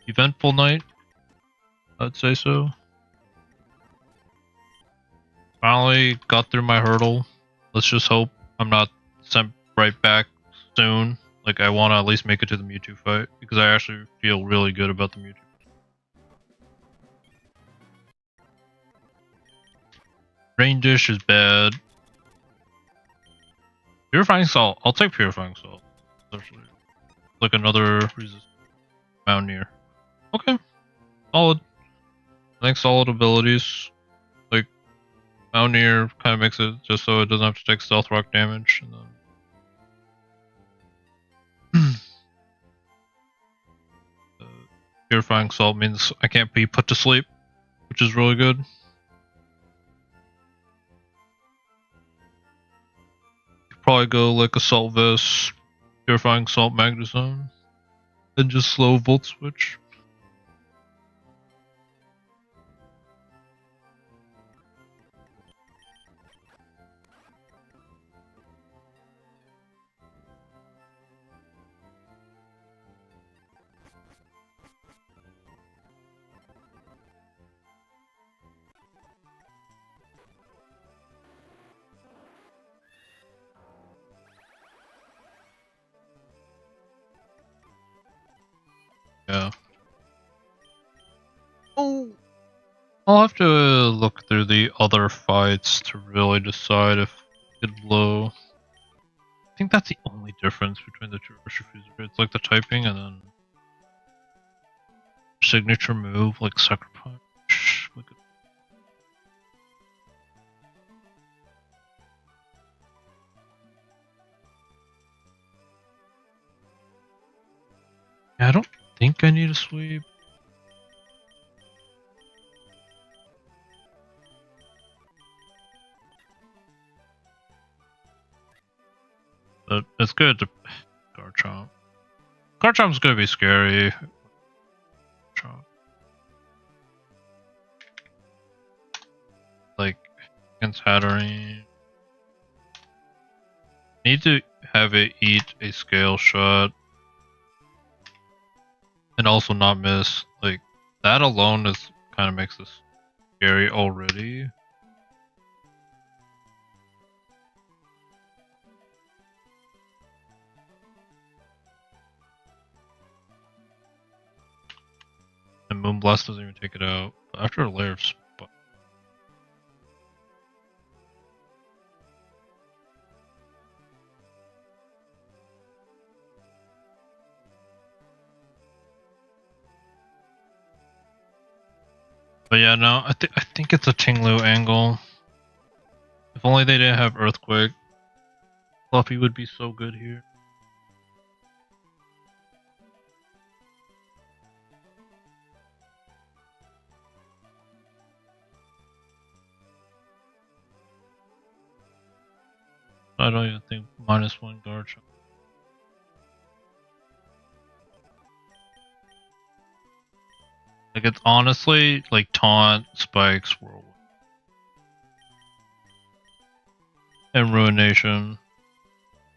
Eventful night, I'd say so. Finally got through my hurdle. Let's just hope I'm not sent right back soon. Like, I want to at least make it to the Mewtwo fight, because I actually feel really good about the Mewtwo. Rain Dish is bad. Purifying Salt. I'll take Purifying Salt. Actually, like another resist Mountaineer. Okay. Solid. I think solid abilities. Like, Mountaineer kind of makes it just so it doesn't have to take Stealth Rock damage. And then Purifying Salt means I can't be put to sleep, which is really good. Could probably go like Assault Vest, Purifying Salt, Magnezone, then just slow Volt Switch. Yeah. Oh, I'll have to look through the other fights to really decide if it blow. I think that's the only difference between the two Urshifu's. It's like the typing and then signature move, like Sucker Punch. Yeah, I don't think I need a sweep. But it's good to Garchomp. Garchomp's gonna be scary. Garchomp. Like, against Hatterene. Need to have it eat a scale shot. And also not miss. Like, that alone is kind of makes this scary already. Moonblast doesn't even take it out. But after a layer of spike. But yeah, no, I think it's a Tinglu angle. If only they didn't have Earthquake. Fluffy would be so good here. I don't even think -1 guard shot. Like, it's honestly like Taunt, Spikes, Whirlwind, and Ruination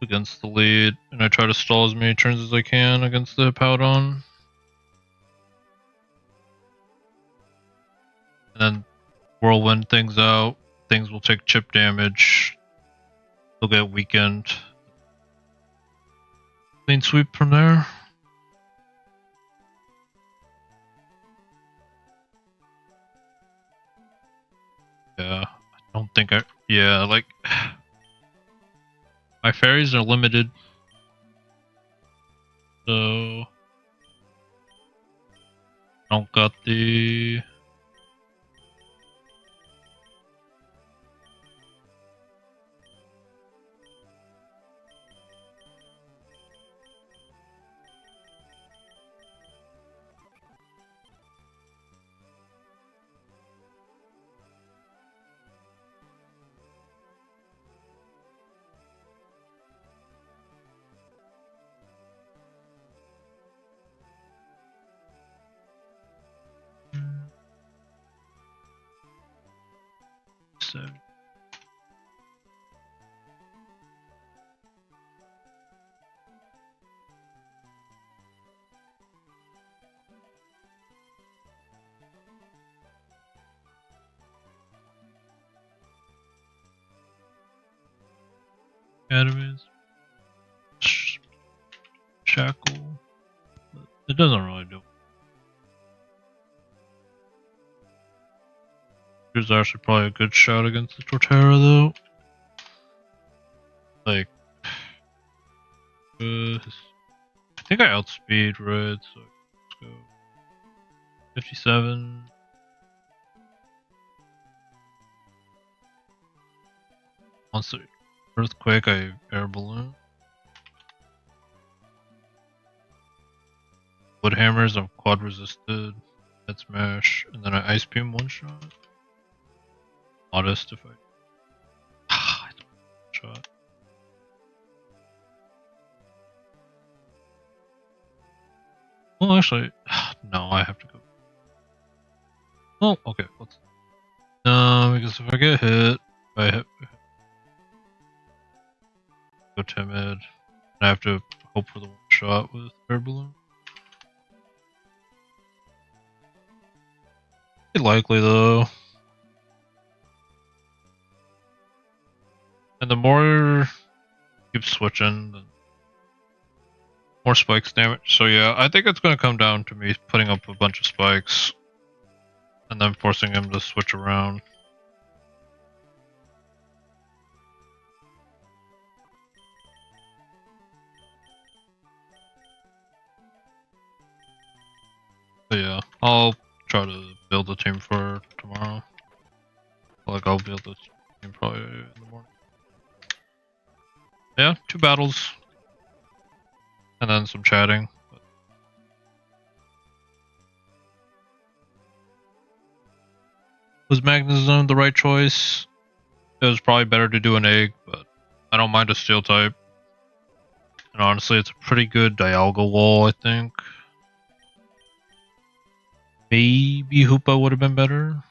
against the lead, and I try to stall as many turns as I can against the Hippowdon. And then Whirlwind things out, things will take chip damage, they'll get weakened. Clean sweep from there. Yeah, I don't think yeah, like, my fairies are limited. So, I don't got the... So, Academies. Shackle. But it doesn't really do. Here's actually probably a good shot against the Torterra though. Like, I think I outspeed red, so let's go 57. Once the Earthquake, I Air Balloon. Wood Hammers, I'm quad resisted. Head Smash, and then I Ice Beam one shot. Modest if I. I don't shot. Well, actually, no, I have to go. Oh, okay. Let's. No, because if I get hit, I hit. Go timid. I have to hope for the one shot with Air Balloon. Likely though. And the more keep switching, the more spikes damage. So yeah, I think it's gonna come down to me putting up a bunch of spikes and then forcing him to switch around. But yeah, I'll try to build a team for tomorrow. Like, I'll build this team probably in the morning. Yeah, 2 battles. And then some chatting. Was Magnezone the right choice? It was probably better to do an egg, but I don't mind a steel type. And honestly, it's a pretty good Dialga wall, I think. Maybe Hoopa would have been better.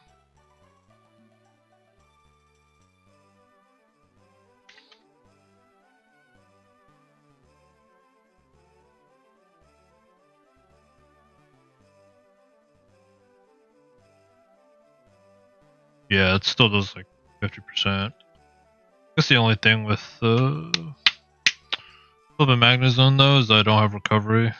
Yeah, it still does like 50%. Guess the only thing with Flip and Magnezone though is I don't have recovery.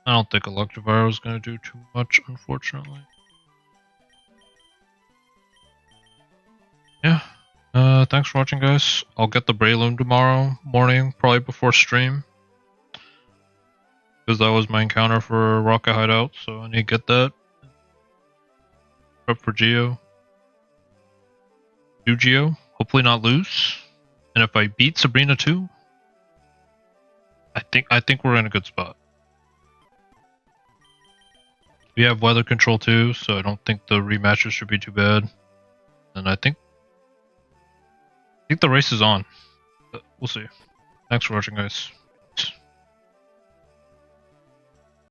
I don't think Electivire is going to do too much, unfortunately. Yeah. Thanks for watching, guys. I'll get the Breloom tomorrow morning, probably before stream. Because that was my encounter for Rocket Hideout, so I need to get that. Prep for Geo. Do Geo. Hopefully not lose. And if I beat Sabrina too, I think we're in a good spot. We have weather control too, so I don't think the rematches should be too bad. And I think the race is on. But we'll see. Thanks for watching, guys.